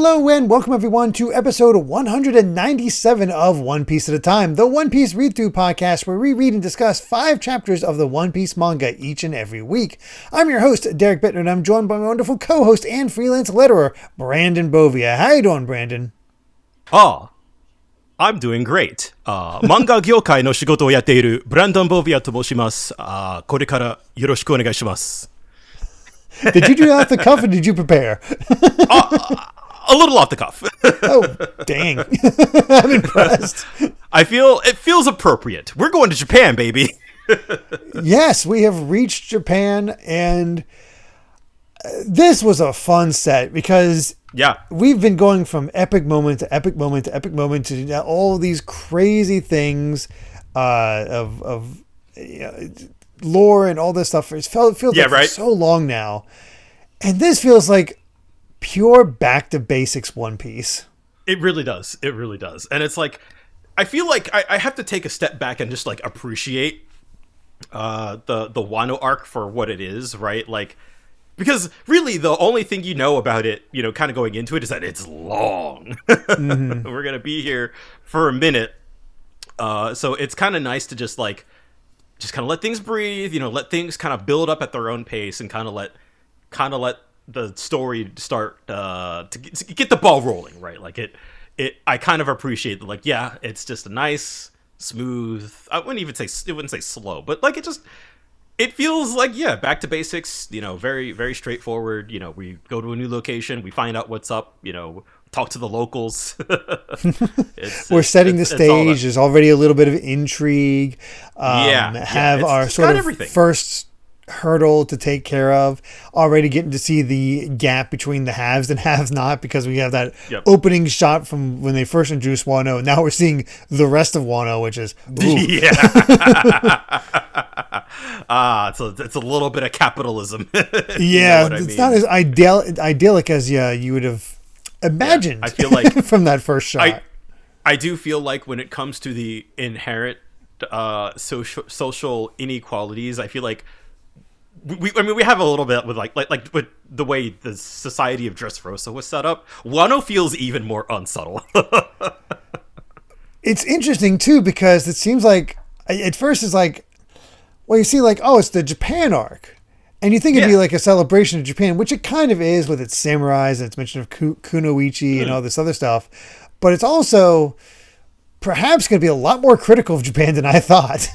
Hello and welcome everyone to episode 197 of One Piece at a Time, the One Piece read-through podcast where we read and discuss 5 chapters of the One Piece manga each and every week. I'm your host, Derrick, and I'm joined by my wonderful co-host and freelance letterer, Brandon Bovia. How you doing, Brandon? I'm doing great. 漫画業界の仕事をやっている Brandon Bovia と申します。これからよろしくお願いします。Did you do that off the cuff or did you prepare? A little off the cuff. Oh, dang. I'm impressed. It feels appropriate. We're going to Japan, baby. Yes, we have reached Japan, and this was a fun set because we've been going from epic moment to epic moment to epic moment to all these crazy things of lore and all this stuff. It feels like for so long now, and this feels like pure back to basics One Piece. It really does. It really does. And it's like, I feel like I have to take a step back and just like appreciate the Wano arc for what it is, right? Like, because really the only thing you know about it, kind of going into it is that it's long. Mm-hmm. We're going to be here for a minute. So it's kind of nice to just kind of let things breathe, let things kind of build up at their own pace and kind of let the story start to get the ball rolling, right? Like I kind of appreciate that, it's just a nice, smooth, I wouldn't say slow, but it feels like, back to basics, very, very straightforward. We go to a new location, we find out what's up, talk to the locals. We're setting the stage. There's already a little bit of intrigue. Our sort of first hurdle to take care of, already getting to see the gap between the haves and haves not, because we have that opening shot from when they first introduced Wano, and now we're seeing the rest of Wano, which is it's a little bit of capitalism. It's not as idyllic as you would have imagined. I feel like from that first shot. I do feel like when it comes to the inherent social inequalities, I feel like we have a little bit with like with the way the society of Dressrosa was set up. Wano feels even more unsubtle. It's interesting too, because it seems like at first it's like, well, you see it's the Japan arc, and you think it'd be like a celebration of Japan, which it kind of is with its samurais and its mention of kunoichi and all this other stuff, but it's also perhaps going to be a lot more critical of Japan than I thought.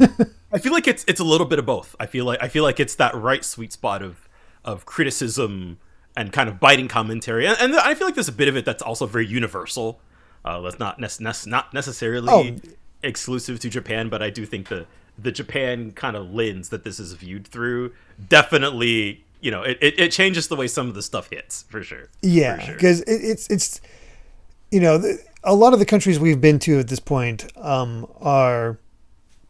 I feel like it's a little bit of both. I feel like it's that right sweet spot of criticism and kind of biting commentary, and I feel like there's a bit of it that's also very universal. That's not necessarily exclusive to Japan, but I do think the Japan kind of lens that this is viewed through definitely, it changes the way some of the stuff hits for sure. Yeah, because it's a lot of the countries we've been to at this point are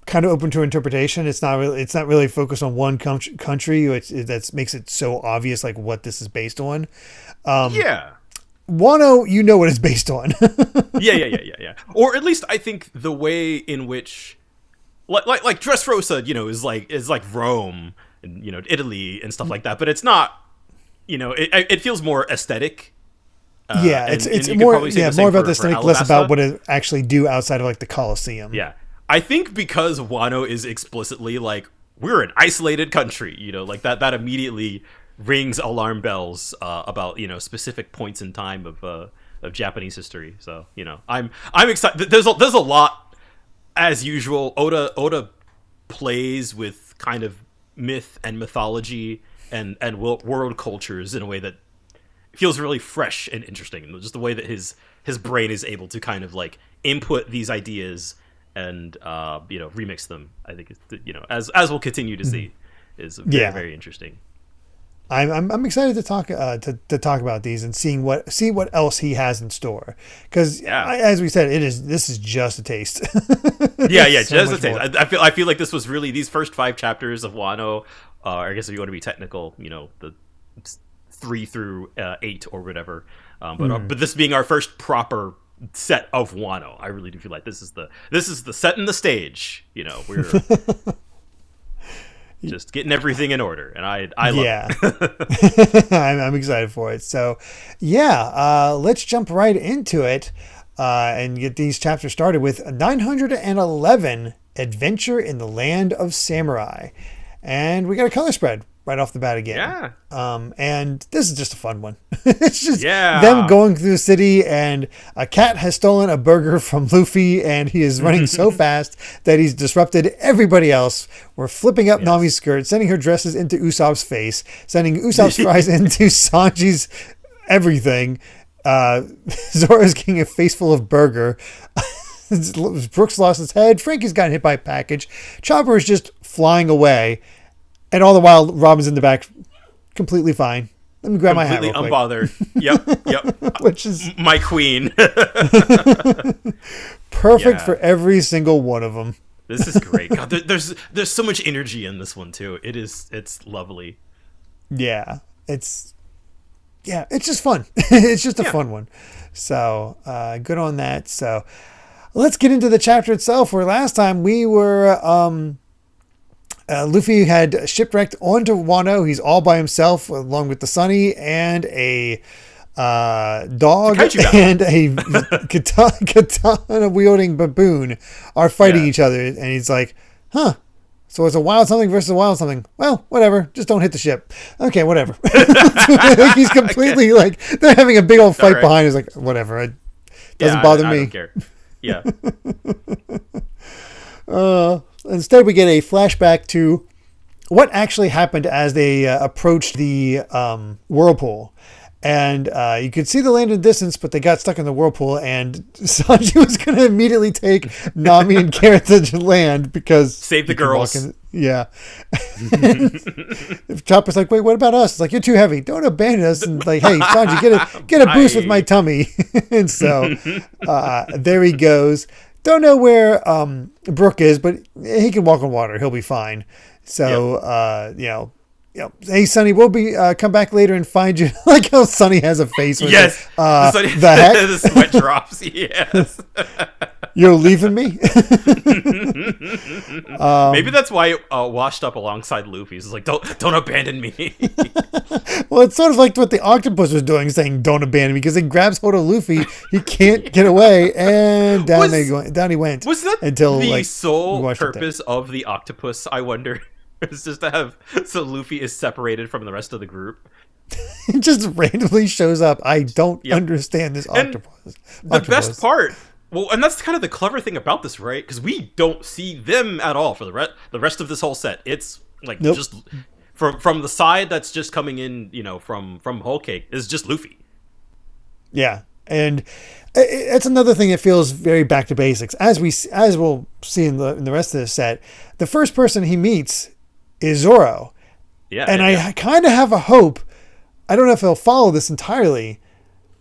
kind of open to interpretation. It's not really focused on one country. That makes it so obvious what this is based on. Wano, what it's based on. yeah. Or at least I think the way in which like Dressrosa, is like Rome and Italy and stuff like that, but it's not, it feels more aesthetic. It's more about the aesthetic, less about what it actually do outside of the Colosseum. Yeah. I think because Wano is explicitly we're an isolated country, that immediately rings alarm bells about specific points in time of Japanese history. So I'm excited. There's a lot, as usual. Oda plays with kind of myth and mythology and world cultures in a way that feels really fresh and interesting. Just the way that his brain is able to kind of input these ideas and remix them, I think as we'll continue to see, is very, very interesting. I'm excited to talk about these and see what else he has in store, because as we said, this is just a taste. Just a taste. I feel like this was really these first 5 chapters of Wano, I guess if you want to be technical, the 3 through 8 or whatever, but this being our first proper set of Wano, I really do feel like this is the set in the stage. We're just getting everything in order, and I love it. I'm excited for it. So, let's jump right into it and get these chapters started with 911 Adventure in the Land of Samurai. And we got a color spread right off the bat again. Yeah. And this is just a fun one. It's just them going through the city, and a cat has stolen a burger from Luffy, and he is running so fast that he's disrupted everybody else. We're flipping up Nami's skirt, sending her dresses into Usopp's face, sending Usopp's fries into Sanji's everything. Zoro's getting a face full of burger. Brooks lost his head. Frankie's gotten hit by a package. Chopper is just flying away. And all the while, Robin's in the back, completely fine. Let me grab my hat real quick. Unbothered. Yep. Which is my queen. Perfect for every single one of them. This is great. God, there's so much energy in this one too. It's lovely. It's just fun. It's just a fun one. So good on that. So let's get into the chapter itself, where last time we were Luffy had shipwrecked onto Wano. He's all by himself, along with the Sunny and a dog and a katana wielding baboon are fighting each other. And he's like, so it's a wild something versus a wild something. Well, whatever. Just don't hit the ship. Okay, whatever. He's completely like, they're having a big old fight behind. He's like, whatever. It doesn't bother me. I don't care. Yeah. Instead, we get a flashback to what actually happened as they approached the whirlpool. And you could see the land in the distance, but they got stuck in the whirlpool, and Sanji was going to immediately take Nami and Carrot to land because... Save the girls. If Chopper's like, wait, what about us? It's like, you're too heavy. Don't abandon us. And like, hey, Sanji, get a boost with my tummy. And so there he goes. Don't know where Brook is, but he can walk on water. He'll be fine. So, hey, Sonny, we'll be come back later and find you. Like how Sonny has a face. Yes. The heck? The sweat drops. Yes. You're leaving me? Maybe that's why it washed up alongside Luffy's. It's like, don't abandon me. Well, it's sort of like what the octopus was doing, saying, don't abandon me, because he grabs hold of Luffy. He can't get away, and down he went. Was that until, the sole purpose of the octopus, I wonder? Is just to have, so Luffy is separated from the rest of the group? It just randomly shows up. I don't understand this octopus. The best part... Well, and that's kind of the clever thing about this, right? Because we don't see them at all for the rest of this whole set. It's like just from the side that's just coming in, from Whole Cake is just Luffy. Yeah, and it's another thing that feels very back to basics. As we'll see in the rest of the set, the first person he meets is Zoro. Yeah, and I kind of have a hope. I don't know if he'll follow this entirely.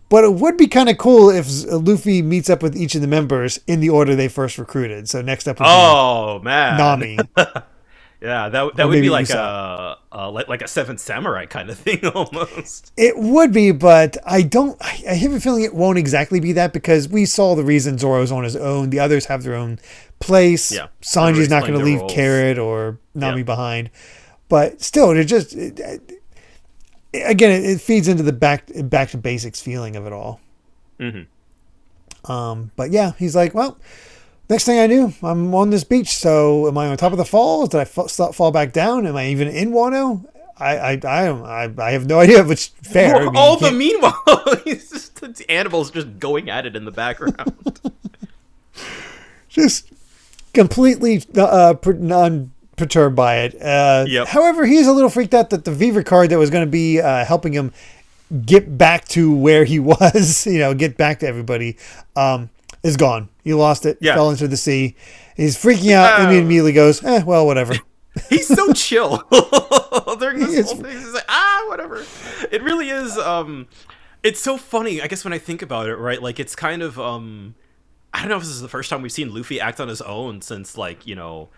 But it would be kind of cool if Luffy meets up with each of the members in the order they first recruited. So next up would be Nami. Yeah, that would be like a Seventh Samurai kind of thing almost. It would be, but I have a feeling it won't exactly be that, because we saw the reason Zoro's on his own. The others have their own place. Yeah, Sanji's not going to leave Carrot or Nami behind. But still, again, it feeds into the back to basics feeling of it all. Mm-hmm. But yeah, he's like, well, next thing I knew, I'm on this beach. So am I on top of the falls? Did I fall back down? Am I even in Wano? I have no idea if it's fair. Meanwhile, he's just the animals just going at it in the background. Just completely perturbed by it. However, he's a little freaked out that the Viva card that was going to be helping him get back to where he was, get back to everybody, is gone. He lost it. Fell into the sea. He's freaking out, and he immediately goes, well, whatever. He's so chill during this whole thing. He's like, whatever. It really is. It's so funny, I guess, when I think about it, right? Like, it's kind of, I don't know if this is the first time we've seen Luffy act on his own since, like, the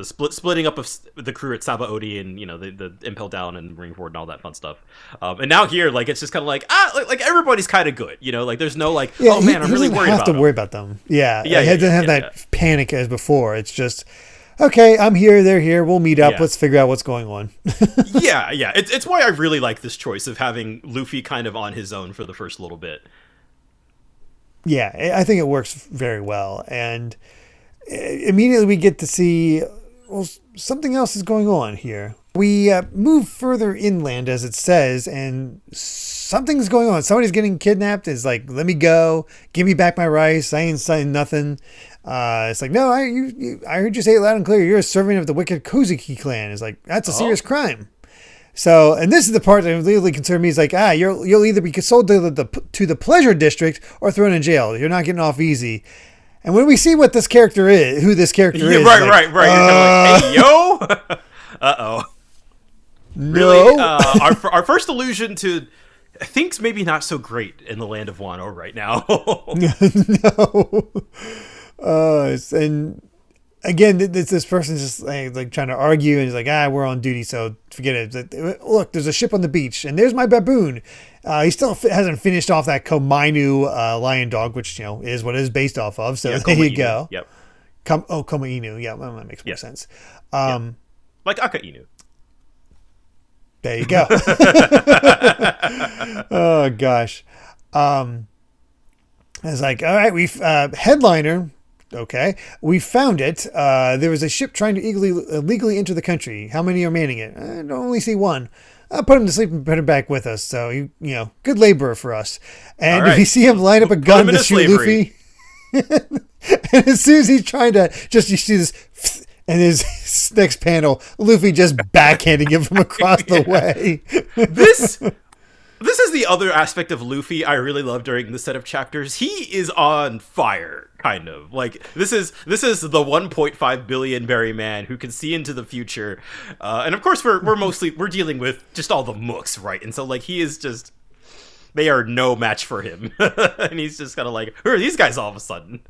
splitting up of the crew at Sabaody, and the Impel Down and Marineford and all that fun stuff. And now here, like, it's just kind of like like everybody's kind of good, like there's no like, I'm really worried about them. Worry about them. He doesn't have that panic as before. It's just okay, I'm here, they're here, we'll meet up, let's figure out what's going on. yeah. It's why I really like this choice of having Luffy kind of on his own for the first little bit. Yeah, I think it works very well. And immediately we get to see, well, something else is going on here. We move further inland, as it says, and something's going on. Somebody's getting kidnapped. It's like, let me go. Give me back my rice. I ain't saying nothing. It's like, no, I heard you say it loud and clear. You're a servant of the wicked Kozuki clan. It's like, that's a serious crime. So, and this is the part that really concerned me. Is like, you'll either be sold to the pleasure district or thrown in jail. You're not getting off easy. And when we see what this character is, who this character is, right. You're kind of like, hey, yo. Uh-oh. Really? No. Our first allusion to things maybe not so great in the land of Wano right now. No. And again, this person's just like trying to argue, and he's like, we're on duty, so forget it. Look, there's a ship on the beach, and there's my baboon. He still hasn't finished off that Komainu lion dog, which, is what it is based off of. So there you go. Yep. Komainu. Yeah, well, that makes more sense. Like Aka Inu. There you go. Oh, gosh. I was like, all right, we've headliner. Okay, we found it. There was a ship trying to illegally enter the country. How many are manning it? I don't only see one. I'll put him to sleep and put him back with us. So, good laborer for us. And we see him line up a gun to shoot Luffy. And as soon as he's trying to, you see this, and his next panel, Luffy just backhanding him from across the way. This is the other aspect of Luffy I really love during this set of chapters. He is on fire, kind of. Like, this is the 1.5 billion berry man who can see into the future. And of course, we're dealing with just all the mooks, right? And so, like, he is just, they are no match for him. And he's just kind of like, who are these guys all of a sudden?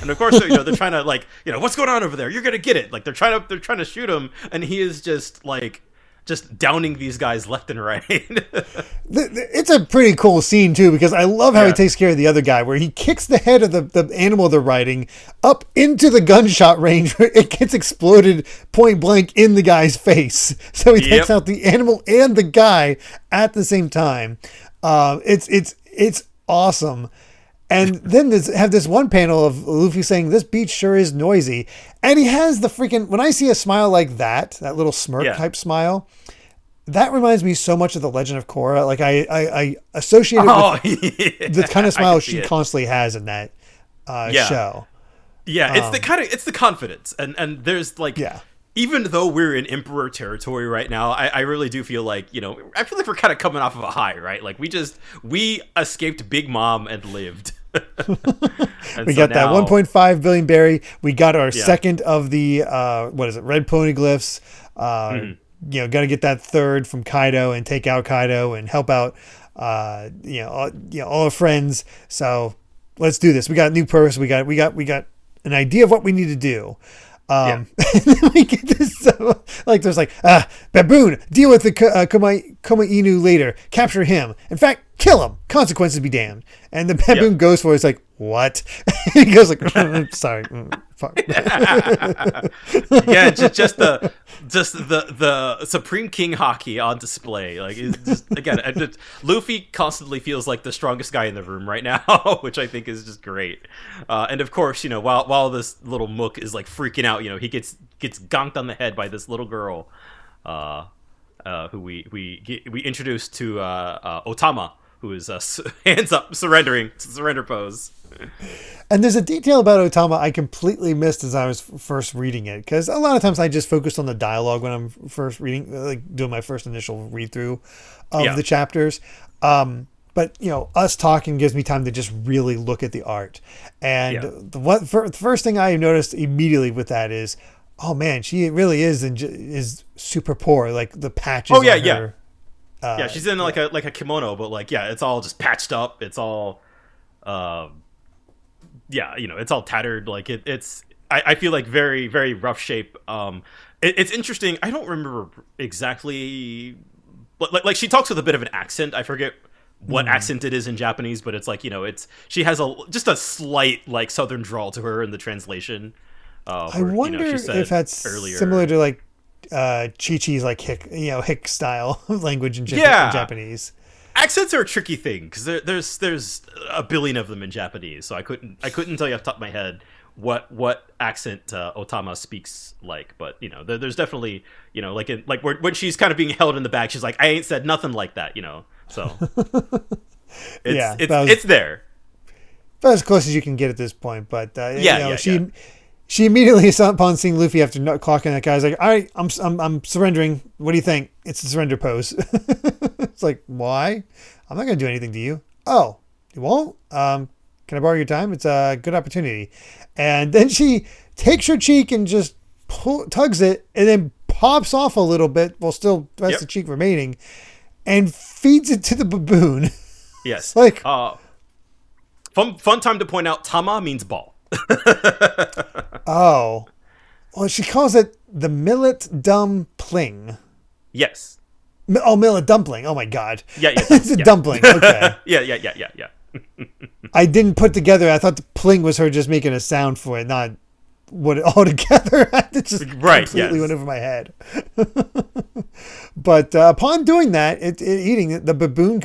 And of course, they're trying to, like, what's going on over there? You're going to get it. Like, they're trying to shoot him. And he is just like, just downing these guys left and right. It's a pretty cool scene too, because I love how he takes care of the other guy, where he kicks the head of the animal they're riding up into the gunshot range where it gets exploded point blank in the guy's face. So he takes out the animal and the guy at the same time. It's awesome. And then have this one panel of Luffy saying, this beach sure is noisy. And he has the freaking, when I see a smile like that little smirk type smile, that reminds me so much of the Legend of Korra. Like I associate it with the kind of smile she constantly has in that show. Yeah, it's the confidence. And there's like, even though we're in Emperor territory right now, I really do feel like, I feel like we're kind of coming off of a high, right? Like we escaped Big Mom and lived. We got that 1.5 billion berry. We got our second of the red poneglyphs. Got to get that third from Kaido and take out Kaido and help out all our friends. So let's do this. We got a new person. We got an idea of what we need to do. And then we get this, there's like, baboon, deal with the Koma Inu later, capture him. In fact, kill him. Consequences be damned. And the baboon goes for it. It's like, what? He goes like, sorry. Fuck. Yeah, just the Supreme King hockey on display. Like, it's just, again, Luffy constantly feels like the strongest guy in the room right now, which I think is just great. And of course, while this little mook is like freaking out, he gets gonked on the head by this little girl, who we introduced to Otama, who is hands up, surrender pose. And there's a detail about Otama I completely missed as I was first reading it, because a lot of times I just focused on the dialogue when I'm first reading, like doing my first initial read through of the chapters. But us talking gives me time to just really look at the art. And the first thing I noticed immediately with that is, oh man, she really is super poor. Like the patches. Oh yeah, her, she's in like a kimono, but it's all just patched up. It's all, it's all tattered. Like it's I feel like very, very rough shape. It's interesting. I don't remember exactly, but like she talks with a bit of an accent. I forget what accent it is in Japanese, but it's like, she has just a slight like southern drawl to her in the translation. I wonder if that's similar to like Chi-Chi's like hick style language in Japanese. Accents are a tricky thing because there's a billion of them in Japanese, so I couldn't tell you off the top of my head what accent Otama speaks like, but there's definitely like when she's kind of being held in the bag, she's like, I ain't said nothing like that, so it's there. About as close as you can get at this point, but she immediately, upon seeing Luffy after clocking that guy, is like, all right, I'm surrendering. What do you think? It's the surrender pose. It's like, why? I'm not going to do anything to you. Oh, you won't? Can I borrow your time? It's a good opportunity. And then she takes her cheek and just tugs it and then pops off a little bit while still has the cheek remaining and feeds it to the baboon. Yes. Like, fun time to point out, Tama means ball. Oh. Well, she calls it the millet dumpling. Yes. Oh, millet dumpling. Oh, my God. Yeah. It's a dumpling. Okay. Yeah. I didn't put together. I thought the pling was her just making a sound for it, not what it all together. It just completely went over my head. But upon doing that, eating it, the baboon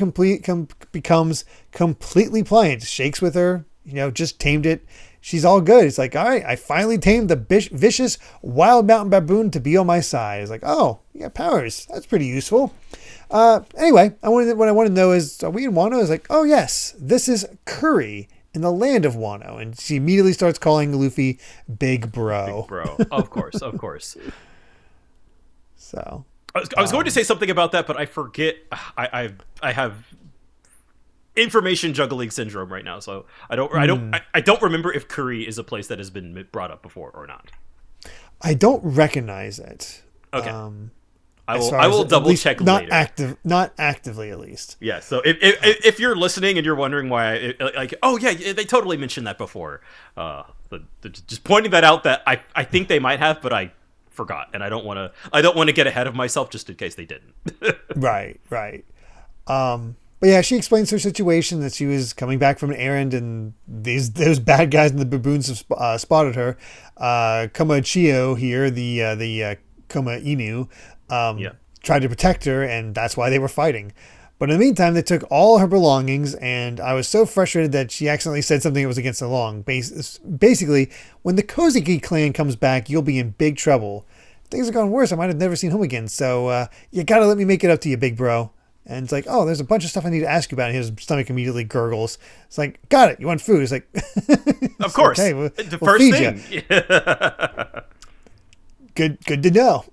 becomes completely pliant. Shakes with her, just tamed it. She's all good. It's like, all right, I finally tamed the vicious wild mountain baboon to be on my side. It's like, oh, you got powers. That's pretty useful. Anyway, what I want to know is, are we in Wano? It's like, oh yes, this is Curry in the land of Wano. And she immediately starts calling Luffy Big Bro. Big Bro. Of course. So I was going to say something about that, but I forget. I have information juggling syndrome right now, so I don't remember if Curry is a place that has been brought up before or not. I don't recognize it. Okay. I will double check later. Not actively, at least. Yeah. So if you're listening and you're wondering why, they totally mentioned that before. Just pointing that out that I think they might have, but I forgot, and I don't want to get ahead of myself just in case they didn't. Right. But yeah, she explains her situation, that she was coming back from an errand and those bad guys and the baboons have spotted her. Koma Chio here, the Koma Inu, tried to protect her, and that's why they were fighting. But in the meantime, they took all her belongings, and I was so frustrated that she accidentally said something that was against the law. Basically, when the Kozuki clan comes back, you'll be in big trouble. Things have gone worse. I might have never seen home again. So you got to let me make it up to you, big bro. And it's like, oh, there's a bunch of stuff I need to ask you about. And his stomach immediately gurgles. It's like, got it. You want food? It's like, of course. Okay, the first thing. Good to know.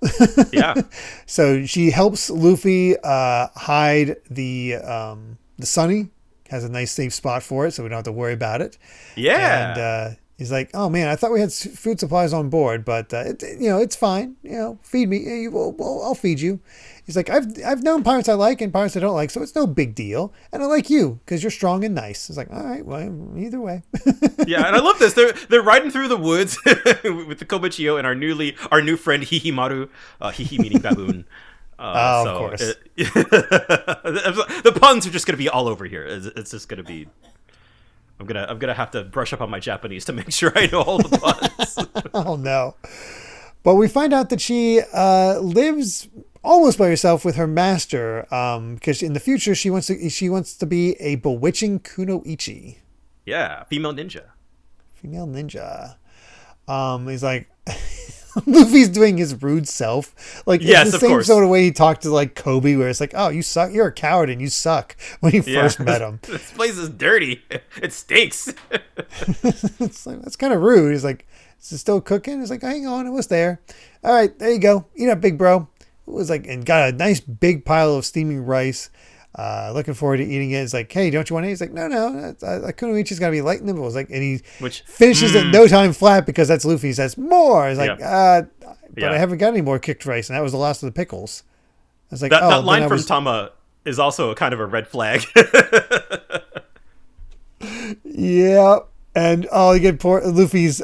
Yeah. So she helps Luffy hide the Sunny. Has a nice safe spot for it, so we don't have to worry about it. Yeah. And he's like, oh man, I thought we had food supplies on board, but it's fine. Feed me. I'll feed you. He's like, I've known pirates I like and pirates I don't like, so it's no big deal. And I like you because you're strong and nice. It's like, all right, well, either way. Yeah, and I love this. They're riding through the woods with the Komachiyo and our new friend Hihimaru, Hihi meaning baboon. Of course. The puns are just going to be all over here. It's just going to be. I'm gonna have to brush up on my Japanese to make sure I know all the puns. Oh no! But we find out that she lives almost by herself with her master, because in the future she wants to be a bewitching kunoichi. Yeah, female ninja. He's like, Luffy's doing his rude self. Like, yes, it's the of same course. sort of way he talked to like Kobe, where it's like, oh, you suck, you're a coward and you suck, when he first met him. This place is dirty. It stinks. It's like, that's kind of rude. He's like, is it still cooking? He's like, hang on, it was there. All right, there you go. Eat up, big bro. It was like, and got a nice big pile of steaming rice. Looking forward to eating it. It's like, hey, don't you want it? He's like, no. Kunoichi's got to be light and nimble. It's like, and he finishes it no time flat because that's Luffy. He says more. He's like, but I haven't got any more cooked rice, and that was the last of the pickles. I was like, that line from Tama is also a kind of a red flag. Yeah, and you get poor Luffy's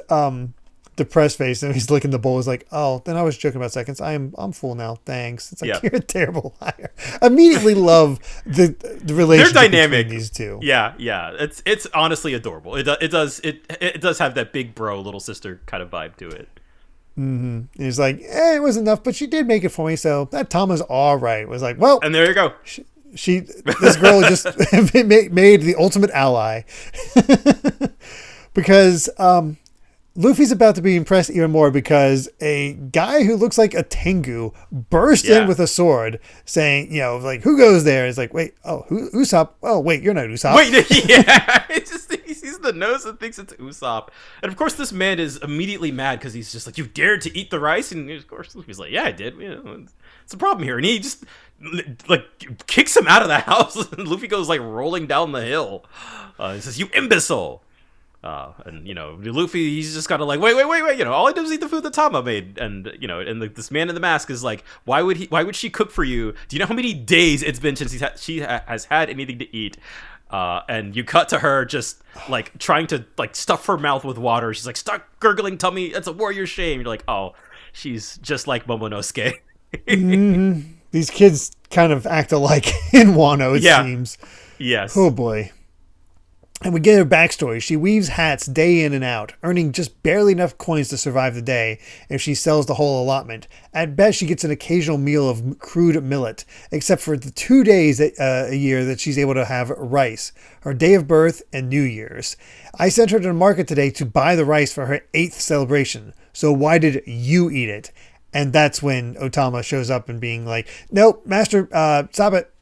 depressed face, and he's licking the bowl. He's like, oh, then I was joking about seconds. I'm full now, thanks. It's like, you're a terrible liar. Immediately love the relationship between these two. Yeah, it's honestly adorable. It does have that big bro little sister kind of vibe to it. Mm-hmm. He's like, it was enough, but she did make it for me, so that Tama's all right. It was like, well, and there you go. This girl just made the ultimate ally. Because Luffy's about to be impressed even more because a guy who looks like a Tengu burst in with a sword saying, like, who goes there? It's like, wait, Usopp. Oh, wait, you're not Usopp. Wait, yeah. He sees the nose and thinks it's Usopp. And of course, this man is immediately mad because he's just like, you dared to eat the rice? And of course, Luffy's like, yeah, I did. It's a problem here. And he just, like, kicks him out of the house. And Luffy goes, like, rolling down the hill. He says, you imbecile. And Luffy, he's just gotta like wait, all I do is eat the food that Tama made, and this man in the mask is like, why would she cook for you? Do you know how many days it's been since she has had anything to eat? And you cut to her just like trying to like stuff her mouth with water. She's like, stop gurgling, tummy, that's a warrior shame. You're like, oh, she's just like Momonosuke. Mm-hmm. These kids kind of act alike in Wano, it seems. Yes. Oh boy. And we get her backstory. She weaves hats day in and out, earning just barely enough coins to survive the day if she sells the whole allotment. At best, she gets an occasional meal of crude millet, except for the 2 days a year that she's able to have rice, her day of birth and New Year's. I sent her to the market today to buy the rice for her 8th celebration, so why did you eat it? And that's when Otama shows up and being like, nope, master, stop it.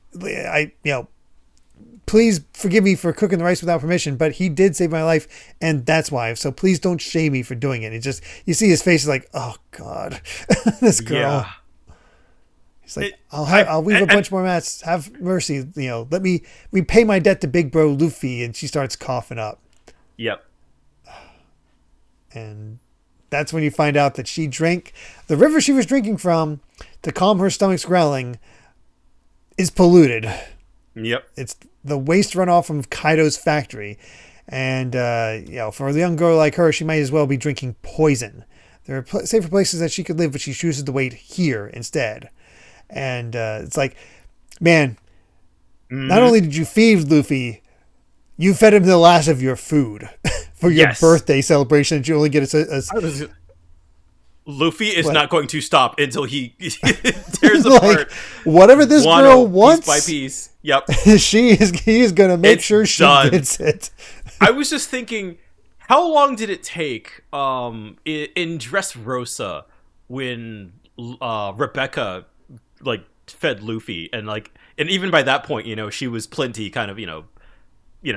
Please forgive me for cooking the rice without permission, but he did save my life, and that's why. So please don't shame me for doing it. It just, you see his face is like, oh God, this girl. Yeah. He's like, I'll weave a bunch more mats. Have mercy, let me repay my debt to big bro Luffy. And she starts coughing up. Yep. And that's when you find out that she drank the river she was drinking from to calm her stomach's growling is polluted. Yep. It's the waste runoff from Kaido's factory. And, for a young girl like her, she might as well be drinking poison. There are safer places that she could live, but she chooses to wait here instead. And it's like, man, not only did you feed Luffy, you fed him the last of your food for your birthday celebration. You only get Luffy is not going to stop until he tears apart whatever this girl wants, piece by piece. Yep, he is going to make sure she gets it. I was just thinking, how long did it take in Dressrosa when Rebecca like fed Luffy and even by that point, she was plenty kind of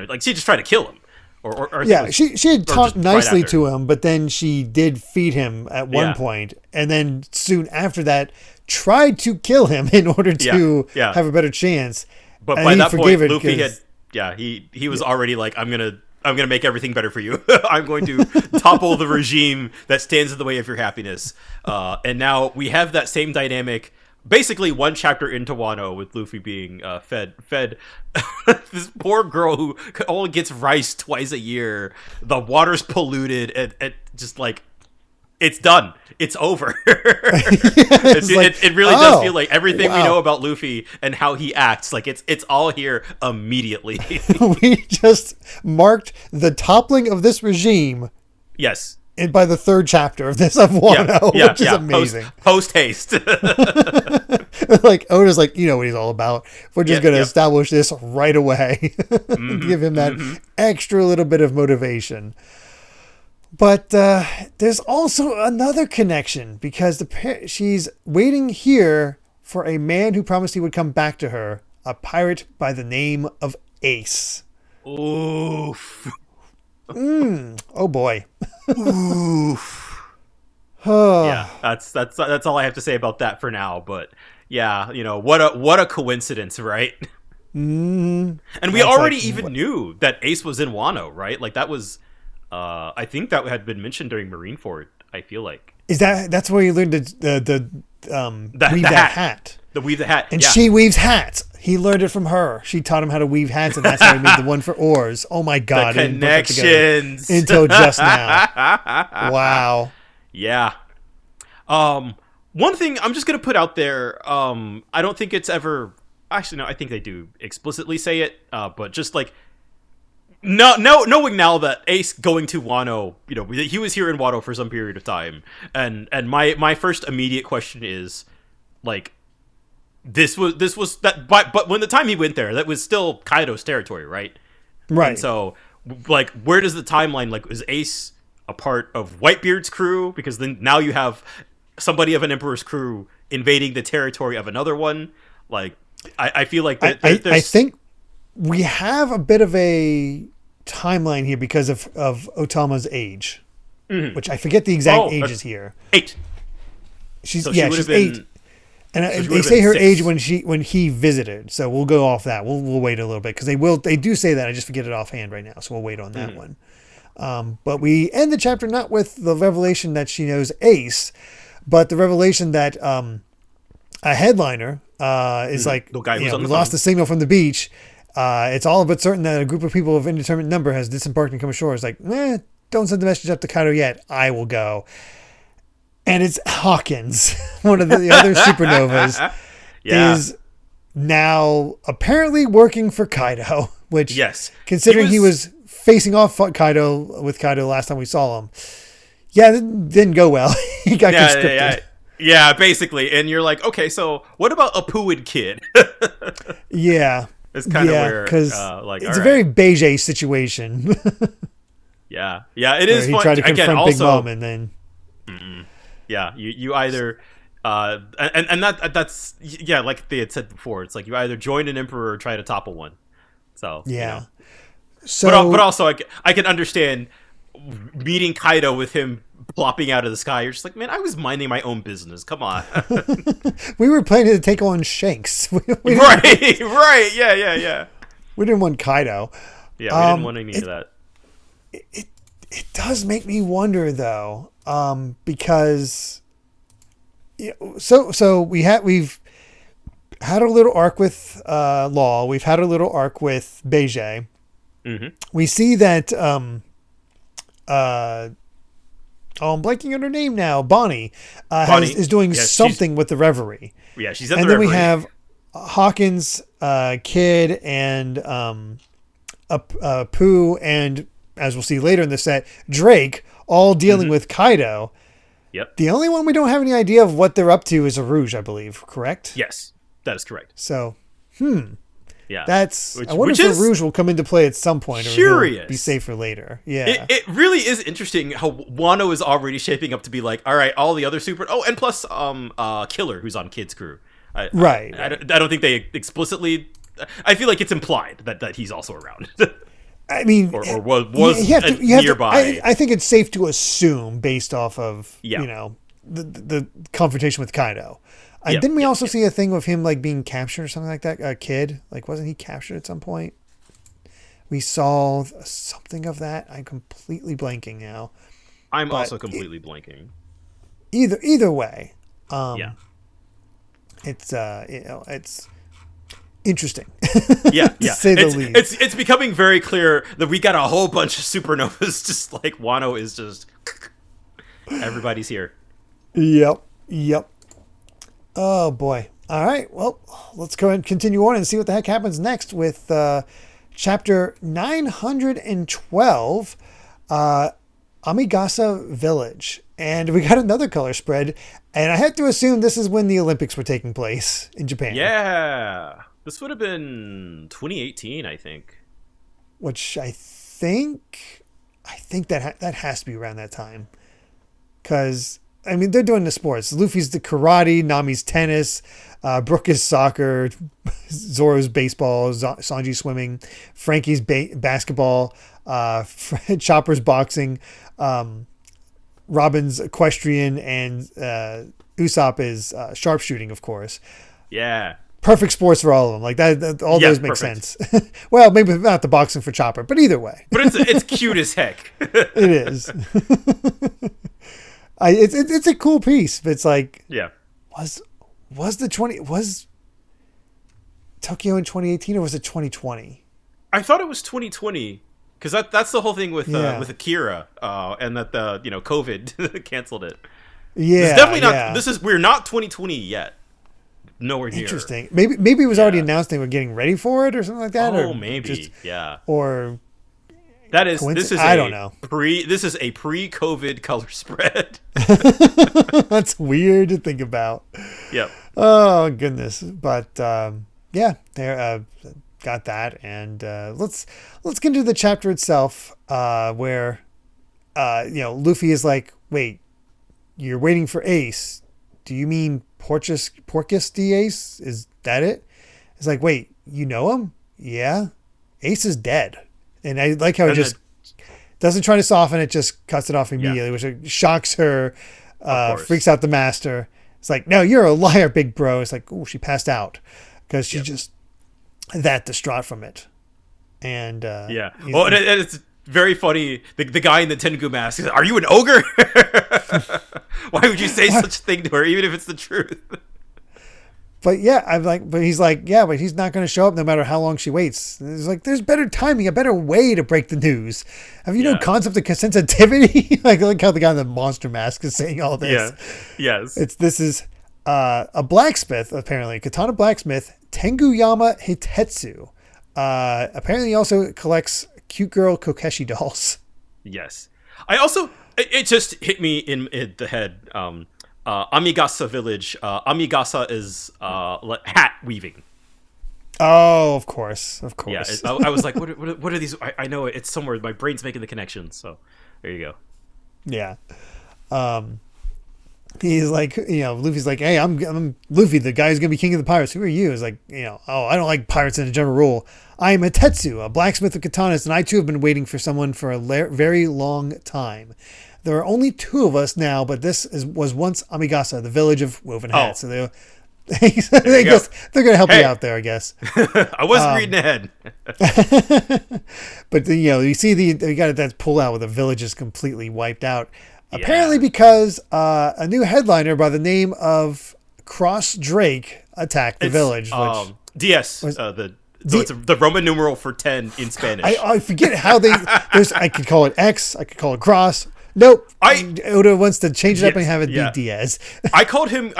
like she just tried to kill him. Or she had talked nicely to him, but then she did feed him at one point, and then soon after that tried to kill him in order to have a better chance. But by that point, Luffy he was already like, I'm gonna make everything better for you. I'm going to topple the regime that stands in the way of your happiness. And now we have that same dynamic. Basically, one chapter into Wano with Luffy being fed this poor girl who only gets rice twice a year. The water's polluted, and just like it's done. It's over. It really does feel like everything we know about Luffy and how he acts. Like it's all here immediately. We just marked the toppling of this regime. Yes. And by the 3rd chapter of Wano, which is amazing. Post haste. Like Oda's like, you know what he's all about. We're just going to establish this right away. Give him that extra little bit of motivation. But there's also another connection because she's waiting here for a man who promised he would come back to her, a pirate by the name of Ace. Oof. Oh boy. Oof. Yeah, that's all I have to say about that for now. But yeah, what a coincidence, right? And we already knew that Ace was in Wano, right? Like that was, I think that had been mentioned during Marineford. I feel like that's where you learned the weave that hat. The weave the hat, and she weaves hats. He learned it from her. She taught him how to weave hats, and that's how he made the one for oars. Oh my God. The connections. Until just now. Wow. Yeah. One thing I'm just going to put out there, I don't think it's ever... Actually, no, I think they do explicitly say it, but just like... knowing now that Ace going to Wano, he was here in Wano for some period of time, and my first immediate question is, like, this was that, but when the time he went there, that was still Kaido's territory, right? Right. And so, like, where does the timeline, like, is Ace a part of Whitebeard's crew? Because then now you have somebody of an Emperor's crew invading the territory of another one. Like, I feel like I think we have a bit of a timeline here because of Otama's age, which I forget the exact ages here. 8. She's 8, and they say her 6. Age when he visited. So we'll go off that. We'll wait a little bit because they do say that. I just forget it offhand right now, so we'll wait on that one. But we end the chapter not with the revelation that she knows Ace, but the revelation that a headliner is like, the guy we lost the signal from the beach. It's all but certain that a group of people of indeterminate number has disembarked and come ashore. It's like, don't send the message up to Kaido yet. I will go. And it's Hawkins, one of the other supernovas, is now apparently working for Kaido, which, considering he was facing off with Kaido last time we saw him, it didn't go well. He got conscripted. Yeah, basically. And you're like, okay, so what about Apu and Kid? Yeah. It's kind of weird. Because it's a very beige situation. Yeah, it is. He tried to confront Big Mom and then... Yeah, you either... and that's... Yeah, like they had said before, it's like you either join an emperor or try to topple one. So, yeah. So, but also, I can understand meeting Kaido with him plopping out of the sky. You're just like, man, I was minding my own business. Come on. We were planning to take on Shanks. Right. Yeah. We didn't want Kaido. Yeah, we didn't want any of that. It does make me wonder though, because so we've had a little arc with Law. We've had a little arc with Beige. Mm-hmm. We see that I'm blanking on her name now. Bonnie, is doing something with the Reverie. Yeah, she's at the Reverie. And then we have Hawkins, Kid, and Pooh, and as we'll see later in the set, Drake, all dealing with Kaido. Yep. The only one we don't have any idea of what they're up to is Arouge, I believe. Correct? Yes, that is correct. So, yeah, I wonder if Rouge will come into play at some point, or he'll be safer later. Yeah, it really is interesting how Wano is already shaping up to be like, all right, all the other super. Oh, and plus, Killer, who's on Kid's crew. I don't think they explicitly. I feel like it's implied that he's also around. I mean, or was nearby. I think it's safe to assume based off of the confrontation with Kaido. Didn't we also see a thing with him like being captured or something like that? A Kid, like, wasn't he captured at some point? We saw something of that. I'm completely blanking now. I'm also completely blanking. Either way, it's it's interesting. Yeah. To say the least. It's becoming very clear that we got a whole bunch of supernovas. Just like Wano is just everybody's here. Yep. Oh boy. All right. Well, let's go ahead and continue on and see what the heck happens next with chapter 912, Amigasa Village. And we got another color spread. And I have to assume this is when the Olympics were taking place in Japan. Yeah. This would have been 2018, I think. Which I think that has to be around that time. Because, I mean, they're doing the sports. Luffy's the karate, Nami's tennis, Brook is soccer, Zoro's baseball, Sanji's swimming, Frankie's basketball, Chopper's boxing, Robin's equestrian, and Usopp is sharpshooting, of course. Yeah. Perfect sports for all of them. Like that all those make sense. Well, maybe not the boxing for Chopper, but either way. But it's cute as heck. It is. It's a cool piece. But it's like, was Tokyo in 2018 or was it 2020? I thought it was 2020 because that's the whole thing with Akira, and that the COVID canceled it. Yeah, it's definitely not. We're not 2020 yet. Nowhere near. Interesting. Maybe it was already announced they were getting ready for it or something like that. Oh, maybe. Or That is, this is I don't know. This is a pre-COVID color spread. That's weird to think about. Yep. Oh goodness, but yeah, there got that, and let's get into the chapter itself, where Luffy is like, wait, you're waiting for Ace? Do you mean Porcus D Ace? Is that it? It's like, wait, you know him? Yeah, Ace is dead. And I like how it just doesn't try to soften it, just cuts it off immediately, which shocks her, freaks out the master. It's like, no, you're a liar, big bro. It's like, oh, she passed out because she's just that distraught from it. And and it's very funny. The guy in the Tengu mask is, are you an ogre? Why would you say such a thing to her, even if it's the truth? But yeah, he's like, yeah, but he's not going to show up no matter how long she waits. It's like, there's better timing, a better way to break the news. Have you no concept of sensitivity? like how the guy in the monster mask is saying all this. Yeah. Yes. This is a blacksmith, apparently, katana blacksmith, Tenguyama Hitetsu. Apparently he also collects cute girl Kokeshi dolls. Yes. I also, it just hit me in the head. Amigasa village. Amigasa is hat weaving. Oh, of course. Yeah, I was like, what are these? I know it's somewhere. My brain's making the connection. So there you go. Yeah. He's like, Luffy's like, hey, I'm Luffy, the guy who's gonna be king of the pirates. Who are you? He's like, oh, I don't like pirates in a general rule. I am Hitetsu, a blacksmith of katanas, and I too have been waiting for someone for a very long time. There are only 2 of us now, but this was once Amigasa, the village of woven hats. So they're going to help you out there, I guess. I wasn't reading ahead. But you see you got that pull out where the village is completely wiped out. Apparently because a new headliner by the name of Cross Drake attacked the village. Which DS, it's the Roman numeral for 10 in Spanish. I forget how I could call it X, I could call it Cross. Nope. Oda wants to change it up and have it be Diaz. I called him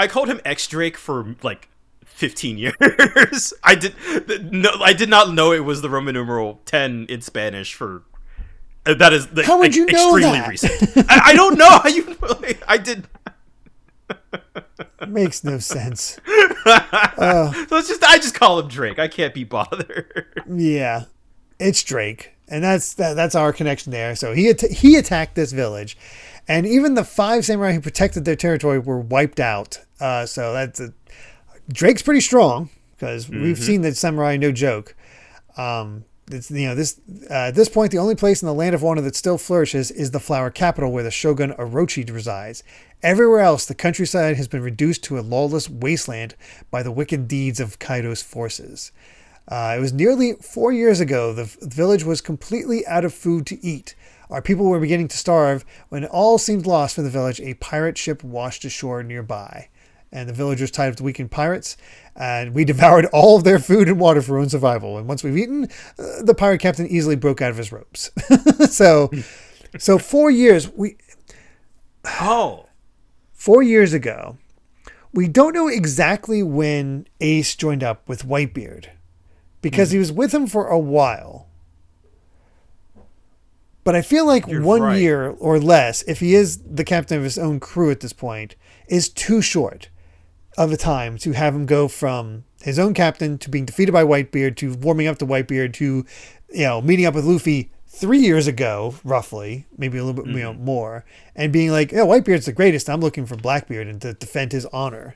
X Drake for like 15 years. I did not know it was the Roman numeral 10 in Spanish for. That is how would you know extremely that? recent. I don't know how you. I did. Makes no sense. So I just call him Drake. I can't be bothered. Yeah, it's Drake. And that's our connection there. So he attacked this village, and even the 5 samurai who protected their territory were wiped out. So Drake's pretty strong because we've seen that samurai no joke. At this point, the only place in the land of Wano that still flourishes is the flower capital where the shogun Orochi resides. Everywhere else, the countryside has been reduced to a lawless wasteland by the wicked deeds of Kaido's forces. It was nearly 4 years ago. The village was completely out of food to eat. Our people were beginning to starve. When all seemed lost for the village, a pirate ship washed ashore nearby. And the villagers tied up the weakened pirates. And we devoured all of their food and water for our own survival. And once we've eaten, the pirate captain easily broke out of his ropes. So 4 years. 4 years ago. We don't know exactly when Ace joined up with Whitebeard, because he was with him for a while. But I feel like You're 1 right. year or less, if he is the captain of his own crew at this point, is too short of a time to have him go from his own captain to being defeated by Whitebeard to warming up to Whitebeard to, meeting up with Luffy 3 years ago, roughly, maybe a little bit more, and being like, Whitebeard's the greatest. I'm looking for Blackbeard and to defend his honor.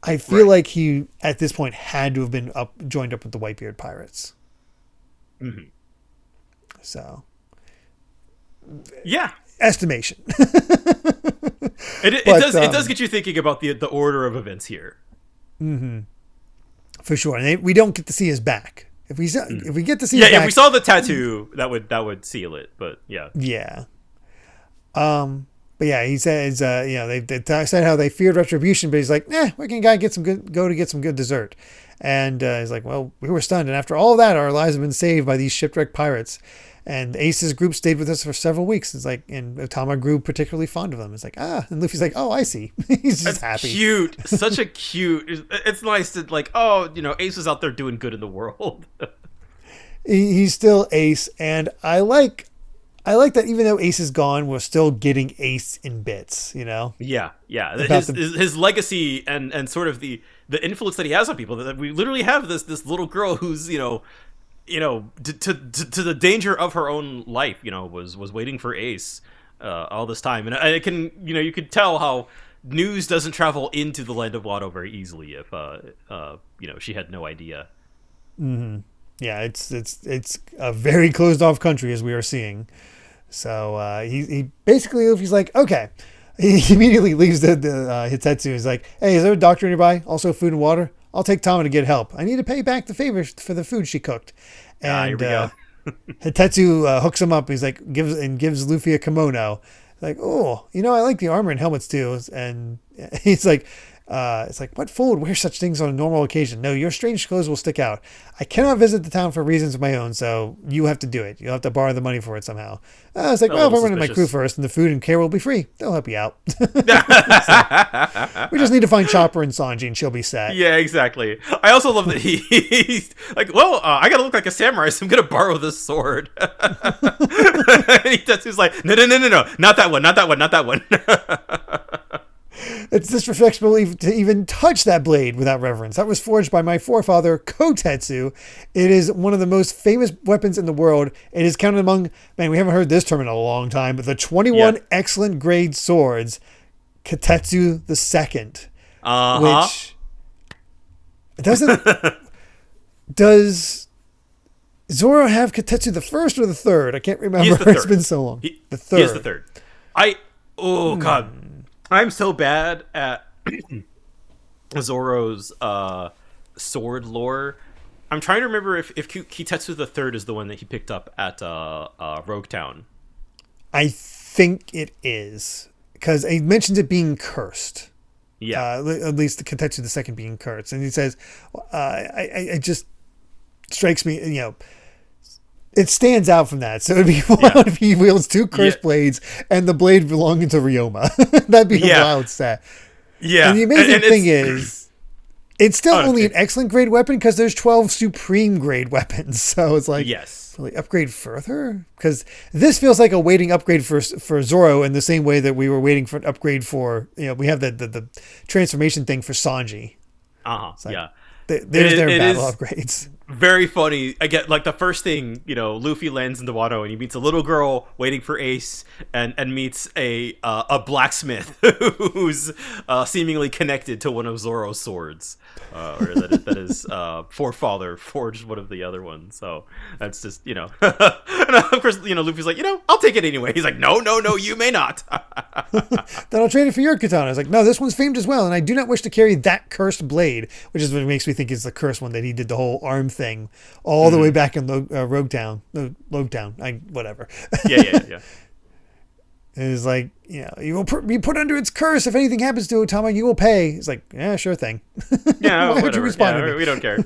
I feel like he, at this point, had to have been joined up with the Whitebeard pirates. Mm-hmm. So, yeah, estimation. It does get you thinking about the order of events here. Mm-hmm. For sure, and we don't get to see his back. If we get to see his back, if we saw the tattoo, that would seal it. But yeah. But yeah, he says, they said how they feared retribution, but he's like, we can go get some good dessert. And he's like, well, we were stunned. And after all of that, our lives have been saved by these shipwrecked pirates. And Ace's group stayed with us for several weeks. It's like, and Otama grew particularly fond of them. It's like, and Luffy's like, oh, I see. He's just happy. Cute. Such a cute. It's nice to Ace is out there doing good in the world. He's still Ace. And I like I like that even though Ace is gone, we're still getting Ace in bits, you know? Yeah. His legacy and sort of the influence that he has on people. That we literally have this little girl who's, to the danger of her own life, was waiting for Ace all this time. And it can, you could tell how news doesn't travel into the land of Wano very easily if, she had no idea. Mm-hmm. Yeah, it's a very closed off country, as we are seeing. So he basically, he's like, okay. He immediately leaves the Hitetsu. He's like, hey, is there a doctor nearby? Also food and water? I'll take Tama to get help. I need to pay back the favor for the food she cooked. And here we go. Hitetsu hooks him up. He's like, gives Luffy a kimono. Like, oh, I like the armor and helmets too. And he's like, it's like, what fool would wear such things on a normal occasion? No, your strange clothes will stick out. I cannot visit the town for reasons of my own, so you have to do it. You'll have to borrow the money for it somehow. It's like, well, if I run in my crew first, and the food and care will be free. They'll help you out. So, we just need to find Chopper and Sanji, and she'll be set. Yeah, exactly. I also love that he's like, well, I gotta look like a samurai, so I'm gonna borrow this sword. And he's like, no, not that one. It's disrespectful to even touch that blade without reverence. That was forged by my forefather, Kotetsu. It is one of the most famous weapons in the world. It is counted among, we haven't heard this term in a long time, but the 21 excellent grade swords, Kotetsu the Second. Which doesn't... Does Zoro have Kotetsu the First or the Third? I can't remember. It's been so long. The Third. He is the Third. God. I'm so bad at Zoro's sword lore. I'm trying to remember if Kitetsu the Third is the one that he picked up at Rogue Town. I think it is, because he mentions it being cursed. Yeah, at least the Kitetsu the Second being cursed, and he says, "I just strikes me, It stands out from that. So it'd be wild if he wields two cursed blades and the blade belonging to Ryoma. That'd be a wild set. Yeah. And the amazing thing is, it's still only an excellent grade weapon because there's 12 supreme grade weapons. So it's like, really upgrade further? Because this feels like a waiting upgrade for Zoro in the same way that we were waiting for an upgrade for, we have the transformation thing for Sanji. Like, there's their battle upgrades. Very funny. I get like the first thing, Luffy lands in the Wano and he meets a little girl waiting for Ace and meets a blacksmith who's seemingly connected to one of Zoro's swords, or that his forefather forged one of the other ones. So that's just and of course Luffy's like I'll take it anyway. He's like no you may not. Then I'll trade it for your katana. I was like, no, this one's famed as well, and I do not wish to carry that cursed blade, which is what makes me think is the cursed one that he did the whole arm thing all the way back in Rogue Town. Whatever. Yeah. It's like, you will be put under its curse. If anything happens to Otama, you will pay. It's like, yeah, sure thing. Yeah, why would you respond to me? We don't care.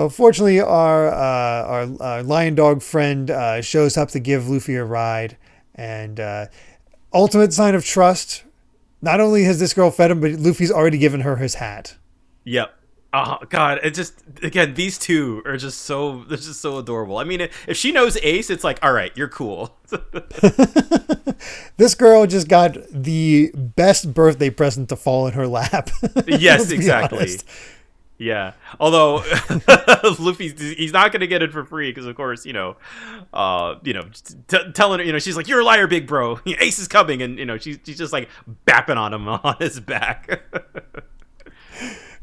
Fortunately, our lion dog friend shows up to give Luffy a ride, and ultimate sign of trust. Not only has this girl fed him, but Luffy's already given her his hat. Yep. Oh God! It just again, these two are just so adorable. I mean, if she knows Ace, it's like, all right, you're cool. This girl just got the best birthday present to fall in her lap. Yes, exactly. Yeah. Although he's not going to get it for free because, of course, telling her, she's like, "You're a liar, big bro. Ace is coming," and she's just like bapping on him on his back.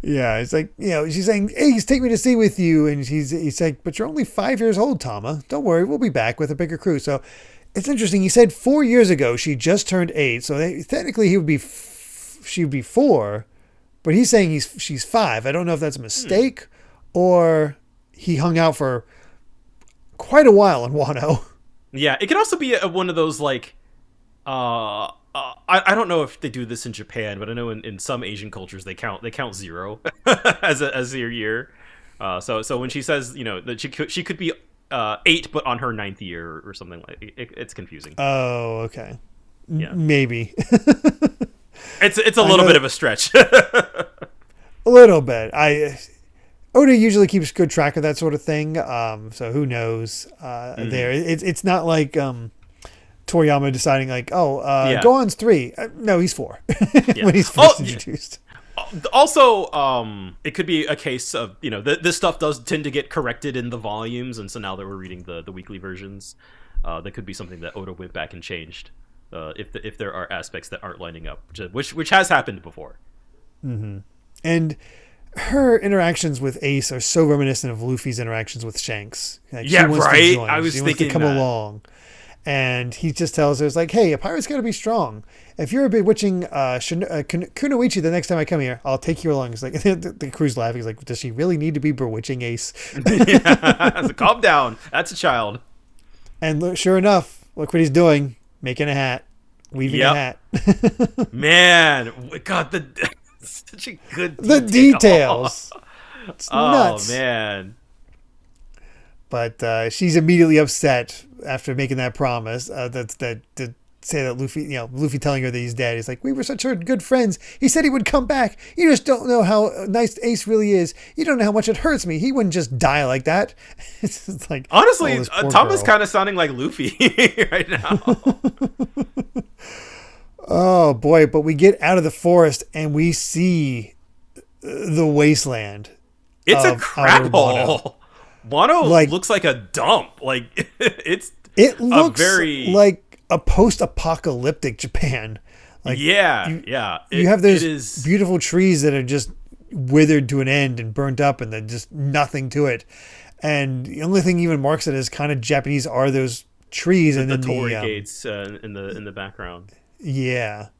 Yeah, it's like, she's saying, Ace, take me to sea with you. And he's like, but you're only 5 years old, Tama. Don't worry, we'll be back with a bigger crew. So it's interesting. He said 4 years ago she just turned 8. So technically she would be 4, but he's saying she's 5. I don't know if that's a mistake or he hung out for quite a while in Wano. Yeah, it could also be one of those like, I don't know if they do this in Japan, but I know in some Asian cultures they count 0 as your year. So when she says that she could be 8 but on her 9th year or something like it's confusing. Oh, okay. Yeah, maybe. It's a little bit of a stretch. A little bit. Oda usually keeps good track of that sort of thing. So who knows? There, it's not like Toriyama deciding like, Gohan's 3. No, he's 4 when he's first introduced. Also, it could be a case of, this stuff does tend to get corrected in the volumes, and so now that we're reading the weekly versions, that could be something that Oda went back and changed, if there are aspects that aren't lining up, which has happened before. Mm-hmm. And her interactions with Ace are so reminiscent of Luffy's interactions with Shanks. Like, yeah, right. I was she thinking wants to come along, and he just tells her, "It's like, hey, a pirate's got to be strong. If you're bewitching Kunoichi the next time I come here, I'll take you along." It's like the crew's laughing. He's like, "Does she really need to be bewitching Ace?" Yeah. So calm down. That's a child. And look, sure enough, look what he's doing, making a hat, weaving a hat. Man, God, such a good the details. It's nuts. Oh man. But she's immediately upset after making that promise. To say that Luffy telling her that he's dead. He's like, we were such good friends. He said he would come back. You just don't know how nice Ace really is. You don't know how much it hurts me. He wouldn't just die like that. It's like, honestly, Tom is kind of sounding like Luffy right now. Oh boy! But we get out of the forest and we see the wasteland. It's a crap hole. Wano looks like a dump. Like it looks like a post-apocalyptic Japan. Like you have those beautiful trees that are just withered to an end and burnt up, and then just nothing to it. And the only thing even marks it as kind of Japanese are those trees and then the torii gates in the background. Yeah.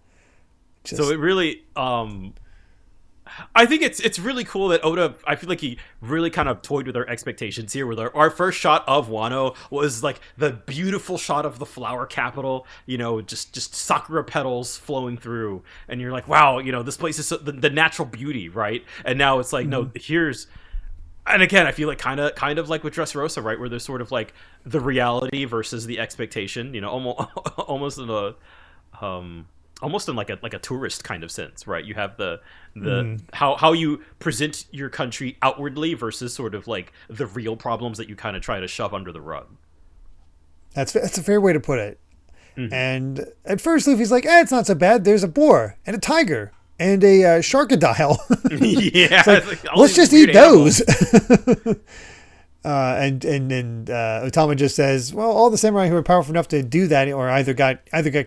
So it really, I think it's really cool that Oda, I feel like he really kind of toyed with our expectations here, where our first shot of Wano was like the beautiful shot of the flower capital, just sakura petals flowing through, and you're like, wow, this place is the natural beauty, right? And now it's like, no, here's, and again, I feel like kind of like with Dressrosa, right, where there's sort of like the reality versus the expectation, almost in a almost in like a tourist kind of sense, right? You have the how you present your country outwardly versus sort of like the real problems that you kind of try to shove under the rug. That's a fair way to put it. Mm-hmm. And at first Luffy's like, it's not so bad. There's a boar and a tiger and a sharkadile. Yeah, like, let's just eat those. And Otama just says, well, all the samurai who are powerful enough to do that or either got